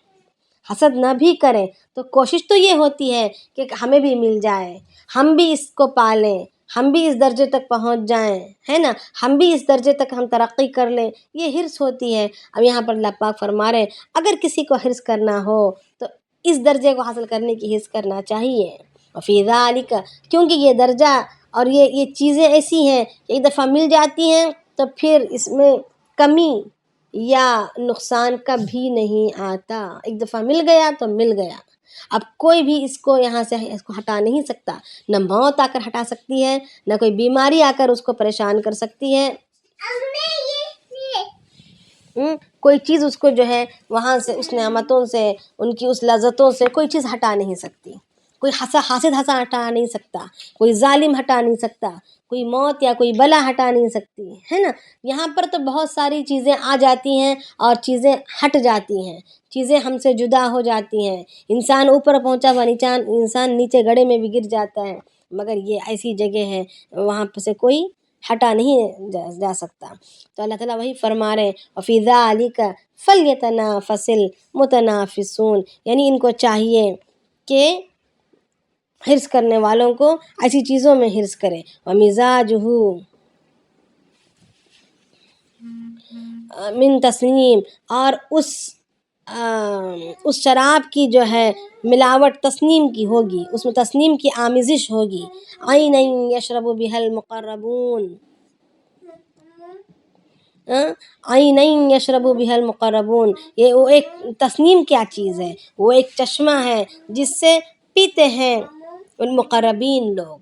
حسد نہ بھی کریں تو کوشش تو یہ ہوتی ہے کہ ہمیں بھی مل جائے، ہم بھی اس کو پالیں، ہم بھی اس درجے تک پہنچ جائیں، ہے نا، ہم بھی اس درجے تک ہم ترقی کر لیں، یہ حرص ہوتی ہے. اب یہاں پر اللہ پاک فرما رہے ہیں اگر کسی کو حرص کرنا ہو تو اس درجے کو حاصل کرنے کی حرص کرنا چاہیے. وفی ذالک، کیونکہ یہ درجہ اور یہ چیزیں ایسی ہیں کہ ایک دفعہ مل جاتی ہیں تو پھر اس میں کمی یا نقصان کبھی نہیں آتا. ایک دفعہ مل گیا تو مل گیا، اب کوئی بھی اس کو یہاں سے اس کو ہٹا نہیں سکتا. نہ موت آ کر ہٹا سکتی ہے، نہ کوئی بیماری آ کر اس کو پریشان کر سکتی ہے. کوئی چیز اس کو جو ہے وہاں سے اس نعمتوں سے، ان کی اس لذتوں سے کوئی چیز ہٹا نہیں سکتی. کوئی حاسد ہٹا نہیں سکتا، کوئی ظالم ہٹا نہیں سکتا، کوئی موت یا کوئی بلا ہٹا نہیں سکتی، ہے نا. یہاں پر تو بہت ساری چیزیں آ جاتی ہیں اور چیزیں ہٹ جاتی ہیں، چیزیں ہم سے جدا ہو جاتی ہیں. انسان اوپر پہنچا ہوا انسان نیچے گڑھے میں بھی گر جاتا ہے، مگر یہ ایسی جگہ ہے وہاں سے کوئی ہٹا نہیں جا سکتا. تو اللہ تعالیٰ وہی فرما رہے ہیں وَفِي ذَلِكَ فَلْيَتَنَافَسِ الْمُتَنَافِسُونَ، یعنی ان کو چاہیے کہ حرص کرنے والوں کو ایسی چیزوں میں حرص کرے. وَمِزَاجُهُ من تسنیم، اور اس شراب کی جو ہے ملاوٹ تسنیم کی ہوگی، اس میں تسنیم کی آمیزش ہوگی. عَيْنًا يَشْرَبُ بِهَا الْمُقَرَّبُونَ، عَيْنًا يَشْرَبُ بِهَا الْمُقَرَّبُونَ، یہ وہ ایک تسنیم کیا چیز ہے؟ وہ ایک چشمہ ہے جس سے پیتے ہیں المقربین لوگ.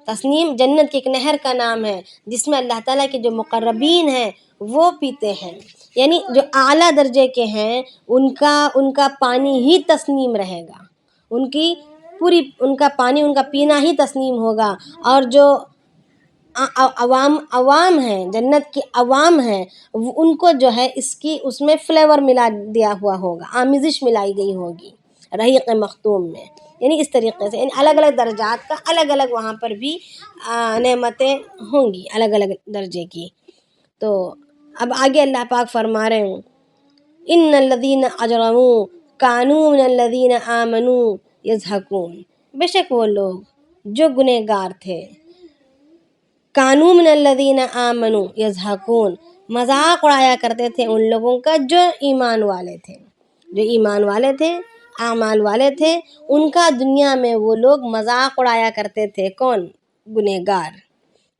تسنیم جنت کی ایک نہر کا نام ہے جس میں اللہ تعالیٰ کے جو مقربین ہیں وہ پیتے ہیں. یعنی جو اعلیٰ درجے کے ہیں ان کا پانی ہی تسنیم رہے گا، ان کا پانی ان کا پینا ہی تسنیم ہوگا. اور جو عوام ہیں، جنت کی عوام ہیں، ان کو جو ہے اس میں فلیور ملا دیا ہوا ہوگا، آمیزش ملائی گئی ہوگی رحیق مختوم میں. یعنی اس طریقے سے، یعنی الگ الگ درجات کا الگ الگ وہاں پر بھی نعمتیں ہوں گی الگ الگ درجے کی. تو اب آگے اللہ پاک فرما رہے ہیں ان الذین اجرموا کانوا من الذین آمنوا یضحکون، بے شک وہ لوگ جو گنہگار تھے کانوا من الذین آمنوا یضحکون، مذاق اڑایا کرتے تھے ان لوگوں کا جو ایمان والے تھے، جو ایمان والے تھے، اعمال والے تھے، ان کا دنیا میں وہ لوگ مذاق اڑایا کرتے تھے. کون؟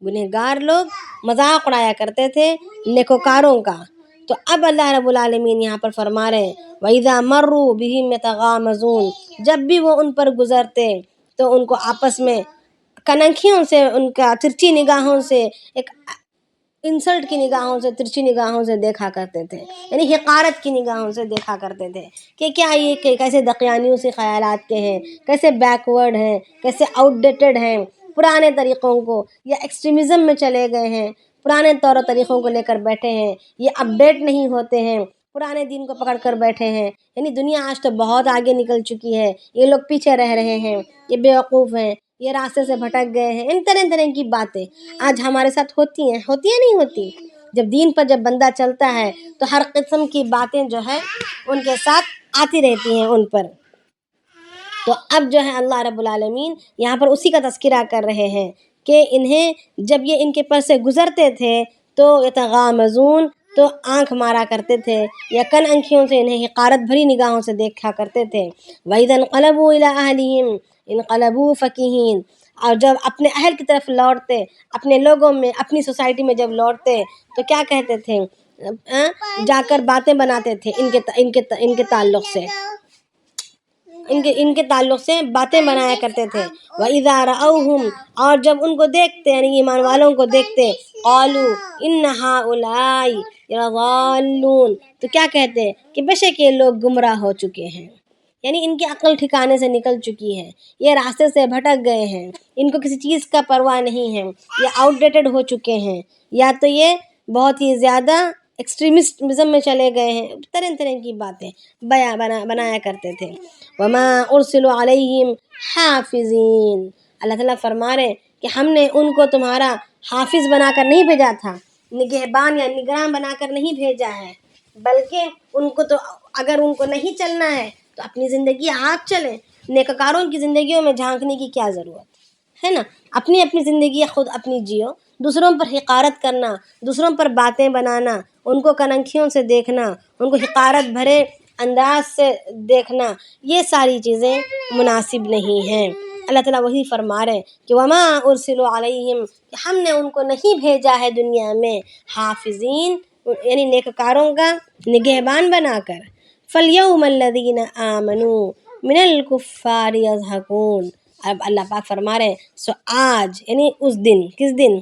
گنہگار لوگ مذاق اڑایا کرتے تھے نیکوکاروں کا. تو اب اللہ رب العالمین یہاں پر فرما رہے ہیں وَإِذَا مَرُّوا بِهِمْ يَتَغَامَزُونَ، جب بھی وہ ان پر گزرتے تو ان کو آپس میں کنکھیوں سے، ان کا ترچی نگاہوں سے، ایک انسلٹ کی نگاہوں سے، ترچی نگاہوں سے دیکھا کرتے تھے، یعنی حقارت کی نگاہوں سے دیکھا کرتے تھے کہ کیا یہ کیسے دقیانیوں سے خیالات کے ہیں، کیسے بیکورڈ ہیں، کیسے آؤٹ ڈیٹڈ ہیں، پرانے طریقوں کو یا ایکسٹریمزم میں چلے گئے ہیں، پرانے طور و طریقوں کو لے کر بیٹھے ہیں، یہ اپڈیٹ نہیں ہوتے ہیں، پرانے دین کو پکڑ کر بیٹھے ہیں. یعنی دنیا آج تو بہت آگے نکل چکی ہے، یہ لوگ پیچھے رہ رہے ہیں، یہ بیوقوف ہیں، یہ راستے سے بھٹک گئے ہیں. ان طرح طرح کی باتیں آج ہمارے ساتھ ہوتی ہیں نہیں ہوتی. جب دین پر جب بندہ چلتا ہے تو ہر قسم کی باتیں جو ہے ان کے ساتھ آتی رہتی ہیں ان پر. تو اب جو ہے اللہ رب العالمین یہاں پر اسی کا تذکرہ کر رہے ہیں کہ انہیں جب یہ ان کے پر سے گزرتے تھے تو یتغامزون، تو آنکھ مارا کرتے تھے یا کن انکھیوں سے انہیں حقارت بھری نگاہوں سے دیکھا کرتے تھے. وَإِذَا انْقَلَبُوا إِلَىٰ أَهْلِهِمْ انْقَلَبُوا فَكِهِينَ، اور جب اپنے اہل کی طرف لوٹتے، اپنے لوگوں میں، اپنی سوسائٹی میں جب لوٹتے تو کیا کہتے تھے؟ جا کر باتیں بناتے تھے ان کے تعلق سے، ان کے تعلق سے باتیں بنایا کرتے تھے. وَإِذَا رَأَوْهُمْ، اور جب ان کو دیکھتے یعنی ایمان والوں کو دیکھتے قَالُوا إِنَّ هَٰؤُلَاءِ لَضَالُّونَ، تو کیا کہتے کہ بے شک یہ لوگ گمراہ ہو چکے ہیں، یعنی ان کی عقل ٹھکانے سے نکل چکی ہے، یہ راستے سے بھٹک گئے ہیں، ان کو کسی چیز کا پرواہ نہیں ہے، یہ آؤٹ ڈیٹڈ ہو چکے ہیں، یا تو یہ بہت ہی زیادہ ایکسٹریمزم میں چلے گئے ہیں، طرح طرح کی باتیں بنایا کرتے تھے. وما ارسلوا علیہم حافظین، اللہ تعالیٰ فرما رہے کہ ہم نے ان کو تمہارا حافظ بنا کر نہیں بھیجا تھا، نگہبان یا نگراں بنا کر نہیں بھیجا ہے، بلکہ ان کو تو اگر ان کو نہیں چلنا ہے تو اپنی زندگی آپ چلیں. نیکوکاروں کی زندگیوں میں جھانکنے کی کیا ضرورت ہے نا. اپنی اپنی زندگی خود اپنی جیو. دوسروں پر حقارت کرنا، دوسروں پر باتیں بنانا، ان کو کنکھیوں سے دیکھنا، ان کو حقارت بھرے انداز سے دیکھنا، یہ ساری چیزیں مناسب نہیں ہیں. اللہ تعالیٰ وہی فرما رہے ہیں کہ وما ارسلوا علیہم، کہ ہم نے ان کو نہیں بھیجا ہے دنیا میں حافظین، یعنی نیکوکاروں کا نگہبان بنا کر. فالیوم الذین آمنوا من الکفار یضحکون، اب اللہ پاک فرما رہے ہیں سو آج، یعنی اس دن، کس دن؟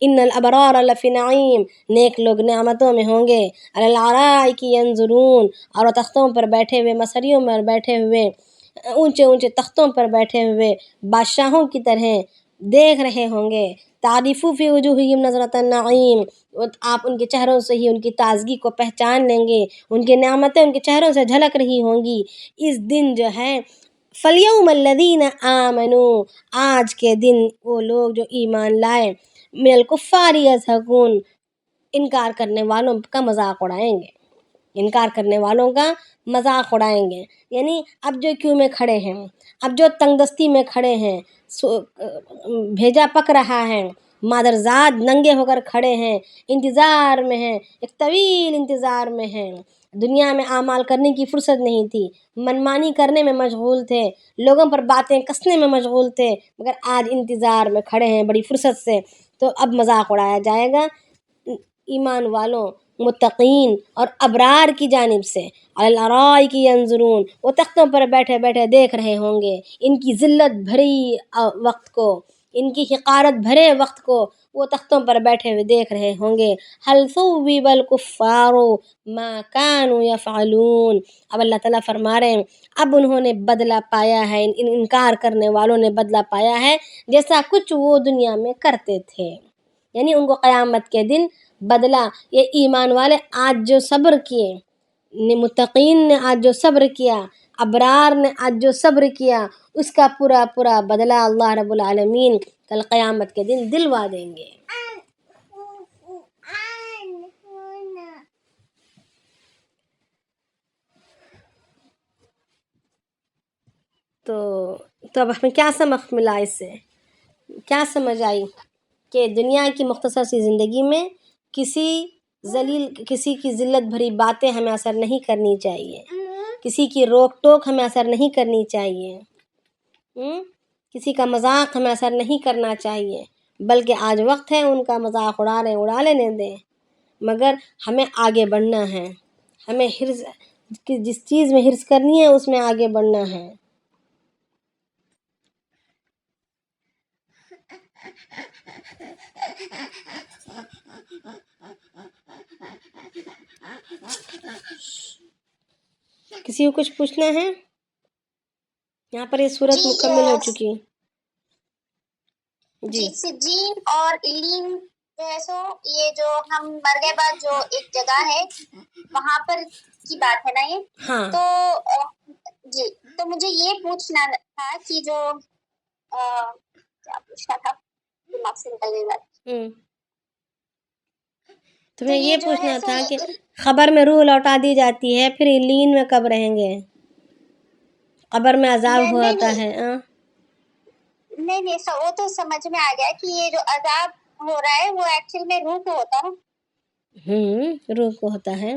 ان الابرار لفی نعیم، نیک لوگ نعمتوں میں ہوں گے. علی الارائک ینظرون، اور وہ تختوں پر بیٹھے ہوئے، مسریوں پر بیٹھے ہوئے، اونچے اونچے تختوں پر بیٹھے ہوئے بادشاہوں کی طرح دیکھ رہے ہوں گے. تعریف فی وجوہہم نظرۃ النعیم، آپ ان کے چہروں سے ہی ان کی تازگی کو پہچان لیں گے، ان کی نعمتیں ان کے چہروں سے جھلک رہی ہوں گی. اس دن جو ہے فالیوم الذین آمنوا، آج کے دن وہ لوگ جو ایمان لائے، من الکفار یضحکون، انکار کرنے والوں کا مذاق اڑائیں گے، انکار کرنے والوں کا مذاق اڑائیں گے. یعنی اب جو کیوں میں کھڑے ہیں، اب جو تنگ دستی میں کھڑے ہیں، بھیجا پک رہا ہے، مادرزاد ننگے ہو کر کھڑے ہیں، انتظار میں ہیں، ایک طویل انتظار میں ہیں. دنیا میں اعمال کرنے کی فرصت نہیں تھی، منمانی کرنے میں مشغول تھے، لوگوں پر باتیں کسنے میں مشغول تھے، مگر آج انتظار میں کھڑے ہیں بڑی فرصت سے. تو اب مذاق اڑایا جائے گا ایمان والوں، متقین اور ابرار کی جانب سے. علی الارائک ینظرون، وہ تختوں پر بیٹھے بیٹھے دیکھ رہے ہوں گے ان کی ذلت بھری وقت کو، ان کی حقارت بھرے وقت کو، وہ تختوں پر بیٹھے ہوئے دیکھ رہے ہوں گے. هل ثوب الکفار ما كانوا يفعلون، اب اللہ تعالیٰ فرما رہے ہیں اب انہوں نے بدلہ پایا ہے، ان انکار کرنے والوں نے بدلہ پایا ہے جیسا کچھ وہ دنیا میں کرتے تھے. یعنی ان کو قیامت کے دن بدلہ، یہ ایمان والے آج جو صبر کیے، متقین نے آج جو صبر کیا، ابرار نے آج جو صبر کیا، اس کا پورا پورا بدلہ اللہ رب العالمین کل قیامت کے دن دلوا دیں گے. تو اب ہمیں کیا سبق ملا اس سے، کیا سمجھ آئی؟ کہ دنیا کی مختصر سی زندگی میں کسی کی ذلت بھری باتیں ہمیں اثر نہیں کرنی چاہیے، کسی کی روک ٹوک ہمیں اثر نہیں کرنی چاہیے، کسی کا مذاق ہمیں اثر نہیں کرنا چاہیے، بلکہ آج وقت ہے ان کا مذاق اڑا لینے دیں، مگر ہمیں آگے بڑھنا ہے، ہمیں جس چیز میں حرص کرنی ہے اس میں آگے بڑھنا ہے. کسی کو کچھ پوچھنا ہے؟ یہاں پر یہ صورت جی مکمل ہو چکی. جی سجین اور علیم جو ہے سو یہ جو ہم مر گئے بعد جو ایک جگہ ہے وہاں پر کی بات ہے نا یہ. ہاں تو جی تو مجھے یہ پوچھنا تھا کہ جو کیا پوچھنا تھا دماغ سے نکل گئی بات. تمہیں یہ جو ہے پوچھنا سو تھا کہ یہ قبر میں روح لوٹا دی جاتی ہے، پھر علین میں کب رہیں گے؟ قبر میں عذاب ہوتا ہے. نہیں وہ تو سمجھ میں آ گیا کہ یہ جو عذاب ہو رہا ہے وہ ایکچوئل میں روح کو ہوتا ہے. روح کو ہوتا ہے.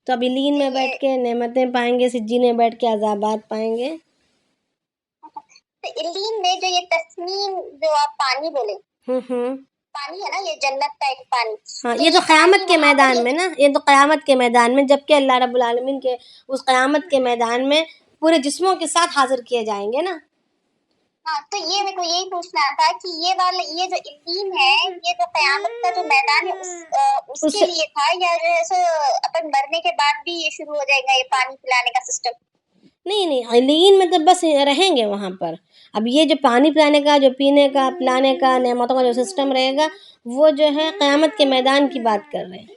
تو اب علین میں بیٹھ کے نعمتیں پائیں گے، سجین میں بیٹھ کے عذابات پائیں گے. تو علین میں جو یہ تسنیم جو آپ پانی بولے، پانی ہے نا، یہ جنت کا ایک پانی. ہاں یہ تو قیامت کے میدان میں نا، یہ تو قیامت کے میدان میں، جبکہ اللہ رب العالمین کے اس قیامت کے میدان میں پورے جسموں کے ساتھ حاضر کیے جائیں گے نا. ہاں تو یہ میرے کو یہی پوچھنا تھا کہ یہ جو علین ہے یہ جو قیامت کا جو میدان ہے اس کے لیے تھا، یا جو ہے اپن مرنے کے بعد بھی یہ شروع ہو جائے گا یہ پانی پلانے کا سسٹم؟ نہیں علین میں تو بس رہیں گے وہاں پر. اب یہ جو پانی پلانے کا، جو پینے کا، پلانے کا، نعمتوں کا جو سسٹم رہے گا وہ جو ہے قیامت کے میدان کی بات کر رہے ہیں.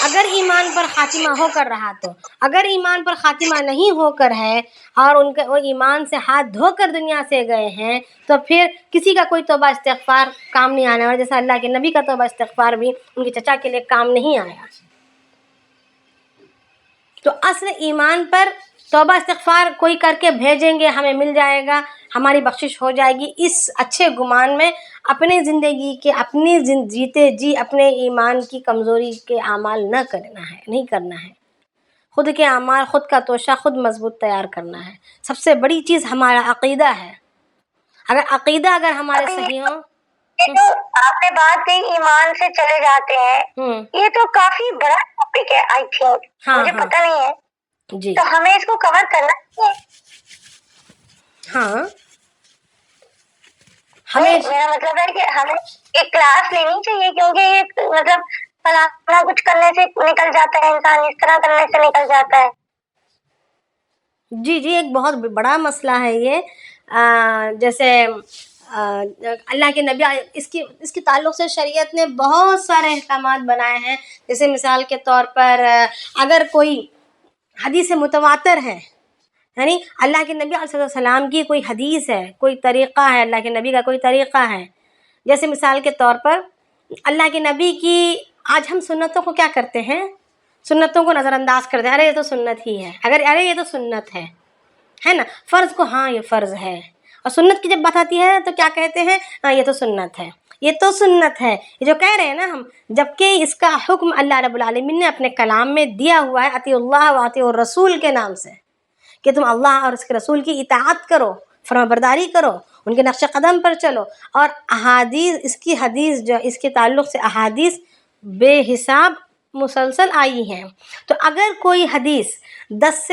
اگر ایمان پر خاتمہ ہو کر رہا تو، اگر ایمان پر خاتمہ نہیں ہو کر ہے اور ان کے وہ ایمان سے ہاتھ دھو کر دنیا سے گئے ہیں، تو پھر کسی کا کوئی توبہ استغفار کام نہیں آنے والا، جیسا اللہ کے نبی کا توبہ استغفار بھی ان کے چچا کے لیے کام نہیں آیا۔ تو اصل ایمان پر توبہ استغفار کوئی کر کے بھیجیں گے، ہمیں مل جائے گا، ہماری بخشش ہو جائے گی، اس اچھے گمان میں اپنے زندگی کے جیتے جی اپنے ایمان کی کمزوری کے اعمال نہیں کرنا ہے۔ خود کے اعمال، خود کا توشہ خود مضبوط تیار کرنا ہے۔ سب سے بڑی چیز ہمارا عقیدہ ہے۔ اگر ہمارے صحیح ہوں۔ یہ جو آپ نے بات کہی ایمان سے چلے جاتے ہیں، یہ تو کافی بڑا ٹاپک ہے، آئی تھنک مجھے پتہ نہیں ہے جی تو ہمیں اس کو کور کرنا چاہیے۔ ہاں، میرا مطلب ہے کہ ہمیں ایک کلاس لینی چاہیے، کیونکہ یہ مطلب فلانا کچھ کرنے سے نکل جاتا ہے انسان، اس طرح کرنے سے نکل جاتا ہے۔ جی ایک بہت بڑا مسئلہ ہے یہ۔ جیسے اللہ کے نبی اس کی تعلق سے شریعت نے بہت سارے احکامات بنائے ہیں۔ جیسے مثال کے طور پر اگر کوئی حدیث متواتر ہے، یعنی اللہ کے نبی علیہ السلام کی کوئی حدیث ہے، کوئی طریقہ ہے، اللہ کے نبی کا کوئی طریقہ ہے، جیسے مثال کے طور پر اللہ کے نبی کی، آج ہم سنتوں کو کیا کرتے ہیں، سنتوں کو نظر انداز کرتے ہیں، ارے یہ تو سنت ہی ہے، ارے یہ تو سنت ہے نا، فرض کو ہاں یہ فرض ہے، اور سنت کی جب بات آتی ہے تو کیا کہتے ہیں، ہاں یہ تو سنت ہے، یہ تو سنت ہے، یہ جو کہہ رہے ہیں نا ہم، جبکہ اس کا حکم اللہ رب العالمین نے اپنے کلام میں دیا ہوا ہے، اطیعوا اللہ و اطیعوا الرسول کے نام سے، کہ تم اللہ اور اس کے رسول کی اطاعت کرو، فرما برداری کرو، ان کے نقش قدم پر چلو۔ اور احادیث، اس کے تعلق سے احادیث بے حساب مسلسل آئی ہیں۔ تو اگر کوئی حدیث 10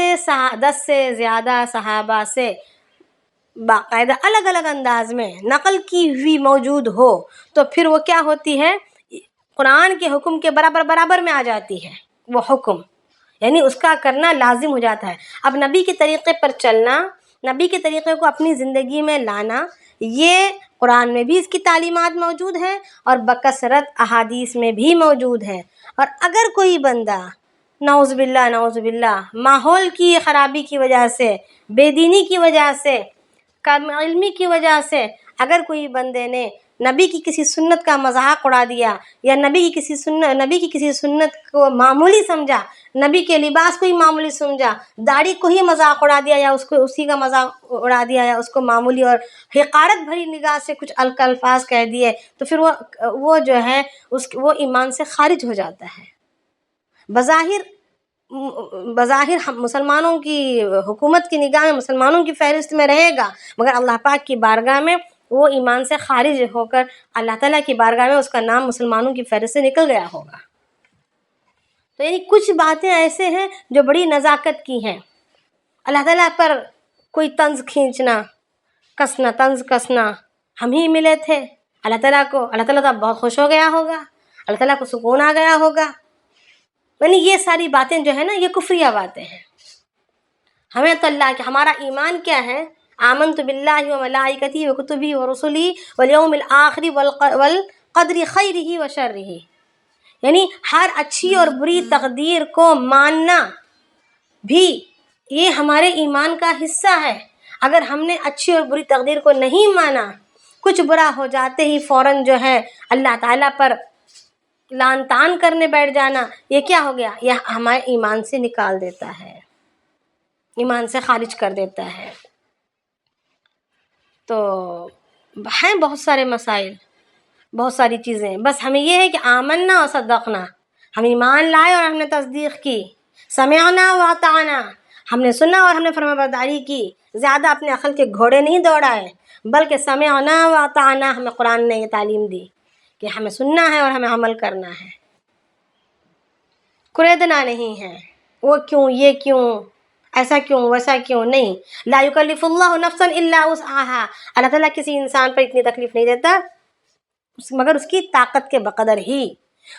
سے زیادہ صحابہ سے باقاعدہ الگ الگ انداز میں نقل کی ہوئی موجود ہو، تو پھر وہ کیا ہوتی ہے، قرآن کے حکم کے برابر میں آ جاتی ہے وہ حکم، یعنی اس کا کرنا لازم ہو جاتا ہے۔ اب نبی کے طریقے پر چلنا، نبی کے طریقے کو اپنی زندگی میں لانا، یہ قرآن میں بھی اس کی تعلیمات موجود ہیں اور بکثرت احادیث میں بھی موجود ہے۔ اور اگر کوئی بندہ نعوذ باللہ ماحول کی خرابی کی وجہ سے، بے دینی کی وجہ سے، کم علمی کی وجہ سے، اگر کوئی بندے نے نبی کی کسی سنت کا مذاق اڑا دیا، یا نبی کی کسی سنت کو معمولی سمجھا، نبی کے لباس کو ہی معمولی سمجھا، داڑھی کو ہی مذاق اڑا دیا، یا اسی کا مذاق اڑا دیا، یا اس کو معمولی اور حقارت بھری نگاہ سے کچھ الفاظ کہہ دیے، تو پھر وہ جو ہے وہ ایمان سے خارج ہو جاتا ہے۔ بظاہر مسلمانوں کی حکومت کی نگاہ میں مسلمانوں کی فہرست میں رہے گا، مگر اللہ پاک کی بارگاہ میں وہ ایمان سے خارج ہو کر اللہ تعالیٰ کی بارگاہ میں اس کا نام مسلمانوں کی فہرست سے نکل گیا ہوگا۔ تو یعنی کچھ باتیں ایسے ہیں جو بڑی نزاکت کی ہیں۔ اللہ تعالیٰ پر کوئی طنز کھینچنا، طنز کسنا، ہم ہی ملے تھے، اللہ تعالیٰ تو بہت خوش ہو گیا ہوگا، اللہ تعالیٰ کو سکون آ گیا ہوگا، یعنی یہ ساری باتیں جو ہے نا، یہ کفریہ باتیں ہیں۔ ہمیں تو اللہ کہ ہمارا ایمان کیا ہے، آمنت باللہ و ملائکتہ و کتبہ و رسلہ والیوم الآخر والقدر خیرہ و شرہ، یعنی ہر اچھی اور بری تقدیر کو ماننا بھی یہ ہمارے ایمان کا حصہ ہے۔ اگر ہم نے اچھی اور بری تقدیر کو نہیں مانا، کچھ برا ہو جاتے ہی فوراً جو ہے اللہ تعالیٰ پر لعن طعن کرنے بیٹھ جانا، یہ کیا ہو گیا، یہ ہمارے ایمان سے نکال دیتا ہے، ایمان سے خارج کر دیتا ہے۔ تو ہیں بہت سارے مسائل، بہت ساری چیزیں، بس ہمیں یہ ہے کہ آمنا و صدقنا، ہم ایمان لائے اور ہم نے تصدیق کی، سمعنا و اطعنا، ہم نے سنا اور ہم نے فرما برداری کی، زیادہ اپنے عقل کے گھوڑے نہیں دوڑائے، بلکہ سمعنا و اطعنا، ہمیں قرآن نے یہ تعلیم دی کہ ہمیں سننا ہے اور ہمیں عمل کرنا ہے، کریدنا نہیں ہے، وہ کیوں، یہ کیوں، ایسا کیوں، ویسا کیوں، نہیں۔ لا یکلف اللہ نفسا الا وسعها، اللہ تعالیٰ کسی انسان پر اتنی تکلیف نہیں دیتا مگر اس کی طاقت کے بقدر ہی،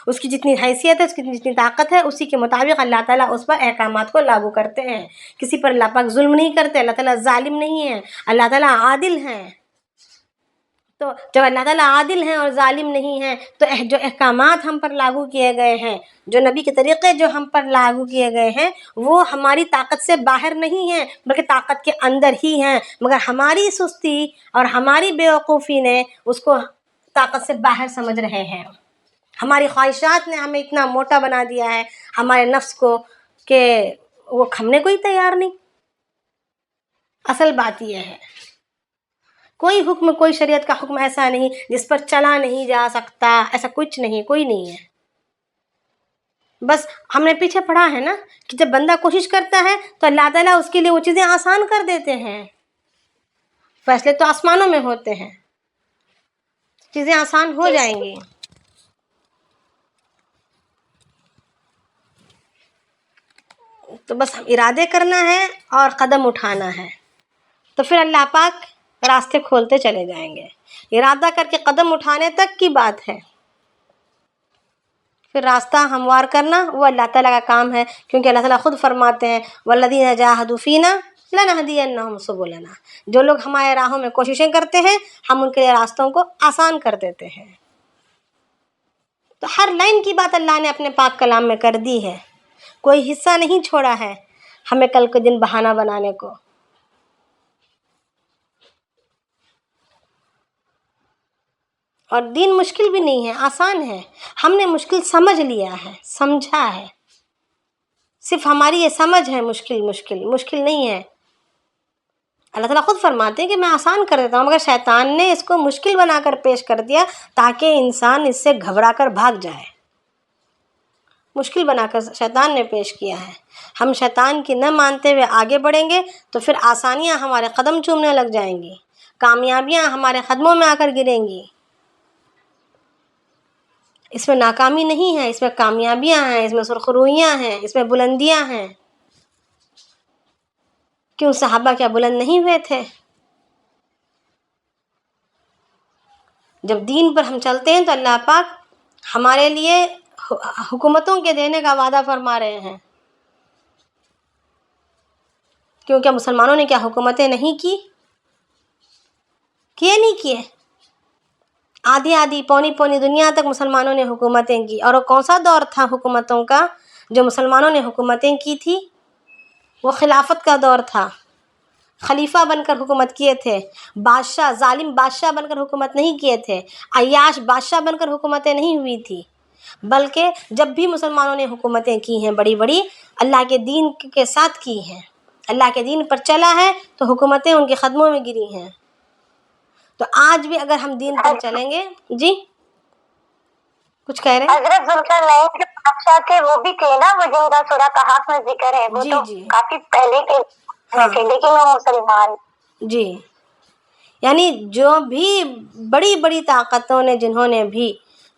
اس کی جتنی حیثیت ہے، اس کی جتنی طاقت ہے، اسی کے مطابق اللہ تعالیٰ اس پر احکامات کو لاگو کرتے ہیں۔ کسی پر اللہ پاک ظلم نہیں کرتے، اللہ تعالیٰ ظالم نہیں ہے، اللہ تعالیٰ عادل ہیں۔ تو جب اللہ تعالیٰ عادل ہیں اور ظالم نہیں ہیں تو جو احکامات ہم پر لاگو کیے گئے ہیں، جو نبی کے طریقے جو ہم پر لاگو کیے گئے ہیں، وہ ہماری طاقت سے باہر نہیں ہیں بلکہ طاقت کے اندر ہی ہیں، مگر ہماری سستی اور ہماری بیوقوفی نے اس کو طاقت سے باہر سمجھ رہے ہیں۔ ہماری خواہشات نے ہمیں اتنا موٹا بنا دیا ہے ہمارے نفس کو کہ وہ کھمنے کو ہی تیار نہیں۔ اصل بات یہ ہے، کوئی حکم، کوئی شریعت کا حکم ایسا نہیں جس پر چلا نہیں جا سکتا، ایسا کچھ نہیں، کوئی نہیں ہے۔ بس ہم نے پیچھے پڑھا ہے نا کہ جب بندہ کوشش کرتا ہے تو اللہ تعالیٰ اس کے لیے وہ چیزیں آسان کر دیتے ہیں۔ فیصلے تو آسمانوں میں ہوتے ہیں، چیزیں آسان ہو جائیں گی۔ تو بس ارادے کرنا ہے اور قدم اٹھانا ہے، تو پھر اللہ پاک راستے کھولتے چلے جائیں گے۔ ارادہ کر کے قدم اٹھانے تک کی بات ہے، پھر راستہ ہموار کرنا وہ اللہ تعالیٰ کا کام ہے، کیونکہ اللہ تعالیٰ خود فرماتے ہیں وَالَّذِينَ جَاهَدُوا فِينَا لَنَهْدِيَنَّهُمْ سُبُلَنَا، جو لوگ ہمارے راہوں میں کوششیں کرتے ہیں ہم ان کے لیے راستوں کو آسان کر دیتے ہیں۔ تو ہر لائن کی بات اللہ نے اپنے پاک کلام میں کر دی ہے، کوئی حصہ نہیں چھوڑا ہے ہمیں کل کے دن بہانہ بنانے کو۔ اور دین مشکل بھی نہیں ہے، آسان ہے، ہم نے مشکل سمجھ لیا ہے، سمجھا ہے، صرف ہماری یہ سمجھ ہے مشکل نہیں ہے۔ اللہ تعالیٰ خود فرماتے ہیں کہ میں آسان کر دیتا ہوں، مگر شیطان نے اس کو مشکل بنا کر پیش کر دیا تاکہ انسان اس سے گھبرا کر بھاگ جائے۔ مشکل بنا کر شیطان نے پیش کیا ہے، ہم شیطان کی نہ مانتے ہوئے آگے بڑھیں گے تو پھر آسانیاں ہمارے قدم چومنے لگ جائیں گی، کامیابیاں ہمارے قدموں میں آ کر گریں گی۔ اس میں ناکامی نہیں ہے، اس میں کامیابیاں ہیں، اس میں سرخرویاں ہیں، اس میں بلندیاں ہیں۔ کیوں صحابہ کیا بلند نہیں ہوئے تھے؟ جب دین پر ہم چلتے ہیں تو اللہ پاک ہمارے لیے حکومتوں کے دینے کا وعدہ فرما رہے ہیں، کیونکہ مسلمانوں نے کیا حکومتیں نہیں کی؟ نہیں کیے، آدھی پونی دنیا تک مسلمانوں نے حکومتیں کی۔ اور وہ کون سا دور تھا حکومتوں کا جو مسلمانوں نے حکومتیں کی تھی؟ وہ خلافت کا دور تھا، خلیفہ بن کر حکومت کیے تھے، بادشاہ، ظالم بادشاہ بن کر حکومت نہیں کیے تھے، عیاش بادشاہ بن کر حکومتیں نہیں ہوئی تھی، بلکہ جب بھی مسلمانوں نے حکومتیں کی ہیں بڑی بڑی، اللہ کے دین کے ساتھ کی ہیں، اللہ کے دین پر چلا ہے تو حکومتیں ان کے قدموں میں گری ہیں۔ تو آج بھی اگر ہم دین پر چلیں گے، جی کچھ کہہ رہے ہیں؟ حضرت ذوالقرنین کے بادشاہ تھے، وہ بھی تھے نا، وہ جن کا سورہ کہف میں ذکر ہے، وہ تو کافی پہلے کے تھے، لیکن وہ مسلمان۔ جی، یعنی جو بھی بڑی بڑی طاقتوں نے جنہوں نے بھی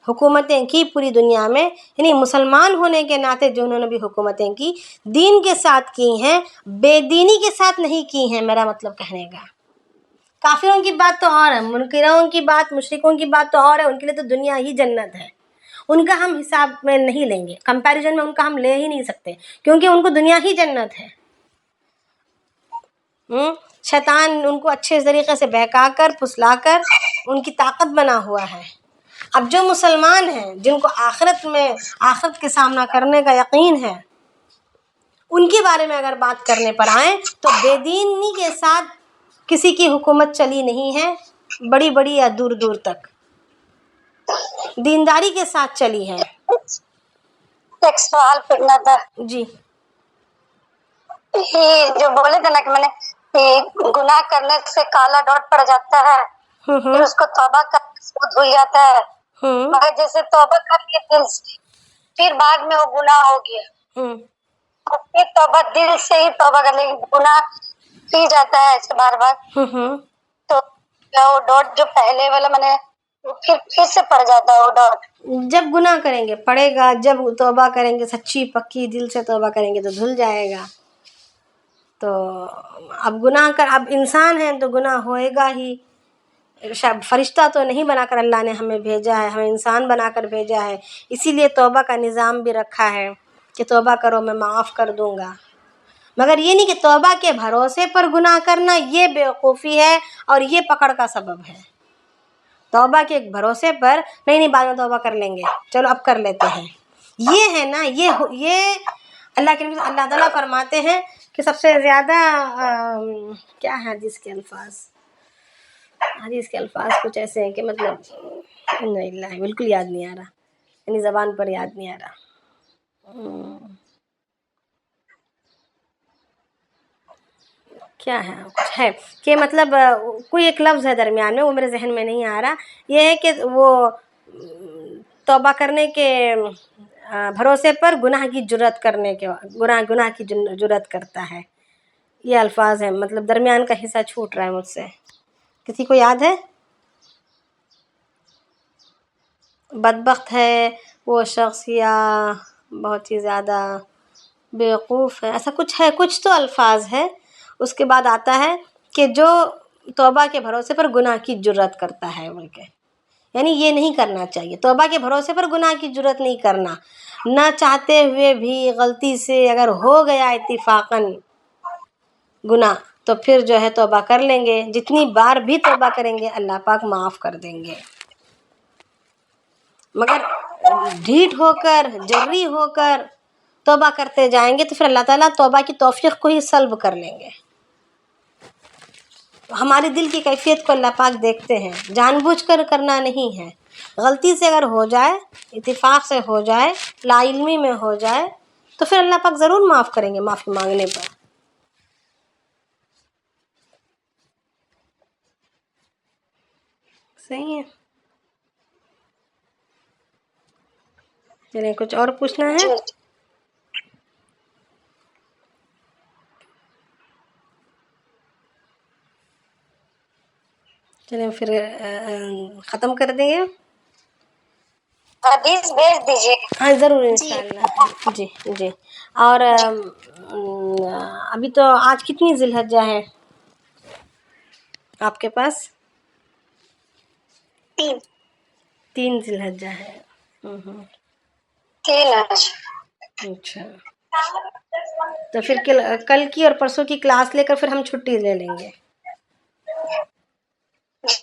حکومتیں کی پوری دنیا میں، یعنی مسلمان ہونے کے ناطے جنہوں نے بھی حکومتیں کی دین کے ساتھ کی ہیں، بے دینی کے ساتھ نہیں کی ہیں، میرا مطلب کہنے کا۔ کافروں کی بات تو اور ہے، منکروں کی بات، مشرکوں کی بات تو اور ہے، ان کے لیے تو دنیا ہی جنت ہے، ان کا ہم حساب میں نہیں لیں گے، کمپیریزن میں ان کا ہم لے ہی نہیں سکتے، کیونکہ ان کو دنیا ہی جنت ہے۔ شیطان ان کو اچھے طریقے سے بہکا کر پھسلا کر ان کی طاقت بنا ہوا ہے۔ اب جو مسلمان ہیں جن کو آخرت کے سامنا کرنے کا یقین ہے، ان کے بارے میں اگر بات کرنے پر آئیں تو بے دینی کے ساتھ کسی کی حکومت چلی نہیں ہے، بڑی بڑی یا دور دور تک دینداری کے ساتھ چلی ہے۔ ایک سوال پوچھنا تھا جی، جو بولے تھے نا کہ میں نے گناہ کرنے سے کالا ڈاٹ پڑ جاتا ہے، پھر اس کو توبہ کرنے سے وہ دھل جاتا ہے، مگر جیسے توبہ کر کے دل سے پھر بعد میں وہ گناہ ہو گیا، پھر توبہ دل سے ہی توبہ کر، لیکن گناہ پی جاتا ہے ایسے بار بار، تو وہ ڈاٹ جو پہلے والا میں نے پھر سے پڑ جاتا ہے وہ ڈاٹ۔ جب گناہ کریں گے پڑے گا، جب توبہ کریں گے سچی پکی دل سے توبہ کریں گے تو دھل جائے گا۔ تو اب اب انسان ہیں تو گناہ ہوئے گا ہی، فرشتہ تو نہیں بنا کر اللہ نے ہمیں بھیجا ہے، ہمیں انسان بنا کر بھیجا ہے، اسی لیے توبہ کا نظام بھی رکھا ہے کہ توبہ کرو میں معاف کر دوں گا، مگر یہ نہیں کہ توبہ کے بھروسے پر گناہ کرنا یہ بیوقوفی ہے اور یہ پکڑ کا سبب ہے۔ توبہ کے ایک بھروسے پر نہیں بعد میں توبہ کر لیں گے، چلو اب کر لیتے ہیں، یہ ہے نا، یہ اللہ کے نبی اللہ تعالیٰ فرماتے ہیں کہ سب سے زیادہ کیا ہے حدیث کے الفاظ کچھ ایسے ہیں کہ مطلب نہیں بالکل یاد نہیں آ رہا، یعنی زبان پر یاد نہیں آ رہا، کیا ہے کچھ ہے کہ مطلب کوئی ایک لفظ ہے درمیان میں، وہ میرے ذہن میں نہیں آ رہا، یہ ہے کہ وہ توبہ کرنے کے بھروسے پر گناہ کی جرات کرنے کے گناہ کی جرات کرتا ہے، یہ الفاظ ہیں، مطلب درمیان کا حصہ چھوٹ رہا ہے مجھ سے، کسی کو یاد ہے؟ بدبخت ہے وہ شخص یا بہت ہی زیادہ بیوقوف ہے، ایسا کچھ ہے، کچھ تو الفاظ ہے، اس کے بعد آتا ہے کہ جو توبہ کے بھروسے پر گناہ کی جرات کرتا ہے بول کے، یعنی یہ نہیں کرنا چاہیے، توبہ کے بھروسے پر گناہ کی جرات نہیں کرنا، نہ چاہتے ہوئے بھی غلطی سے اگر ہو گیا اتفاقاً گناہ تو پھر جو ہے توبہ کر لیں گے، جتنی بار بھی توبہ کریں گے اللہ پاک معاف کر دیں گے، مگر ڈھیٹ ہو کر جری ہو کر توبہ کرتے جائیں گے تو پھر اللہ تعالیٰ توبہ کی توفیق کو ہی سلب کر لیں گے، ہمارے دل کی کیفیت کو اللہ پاک دیکھتے ہیں، جان بوجھ کر کرنا نہیں ہے، غلطی سے اگر ہو جائے، اتفاق سے ہو جائے، لا علمی میں ہو جائے تو پھر اللہ پاک ضرور معاف کریں گے معافی مانگنے پر، صحیح ہے؟ چلیں کچھ اور پوچھنا ہے؟ چلیں پھر ختم کر دیں گے، حدیث بھیج دیجیے. ہاں ضرور انشاءاللہ، جی جی، اور ابھی تو آج کتنی ذی الحجہ ہے آپ کے پاس؟ 3 ذی الحجہ ہے، 3 آج. اچھا، تو پھر کل کی اور پرسوں کی کلاس لے کر پھر ہم چھٹی لے لیں گے،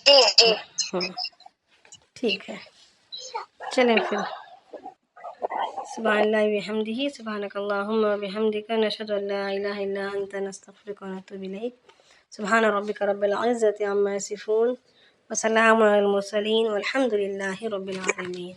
جی ٹھیک ہے، چلیں پھر، سبحان اللہ وبحمدہ، سبحانک اللہم وبحمدک، نشہد ان لا الہ الا انت، نستغفرک ونتوب الیک، سبحان ربک رب العزۃ عما یصفون، وسلام علی المرسلین، والحمد للہ رب العالمین.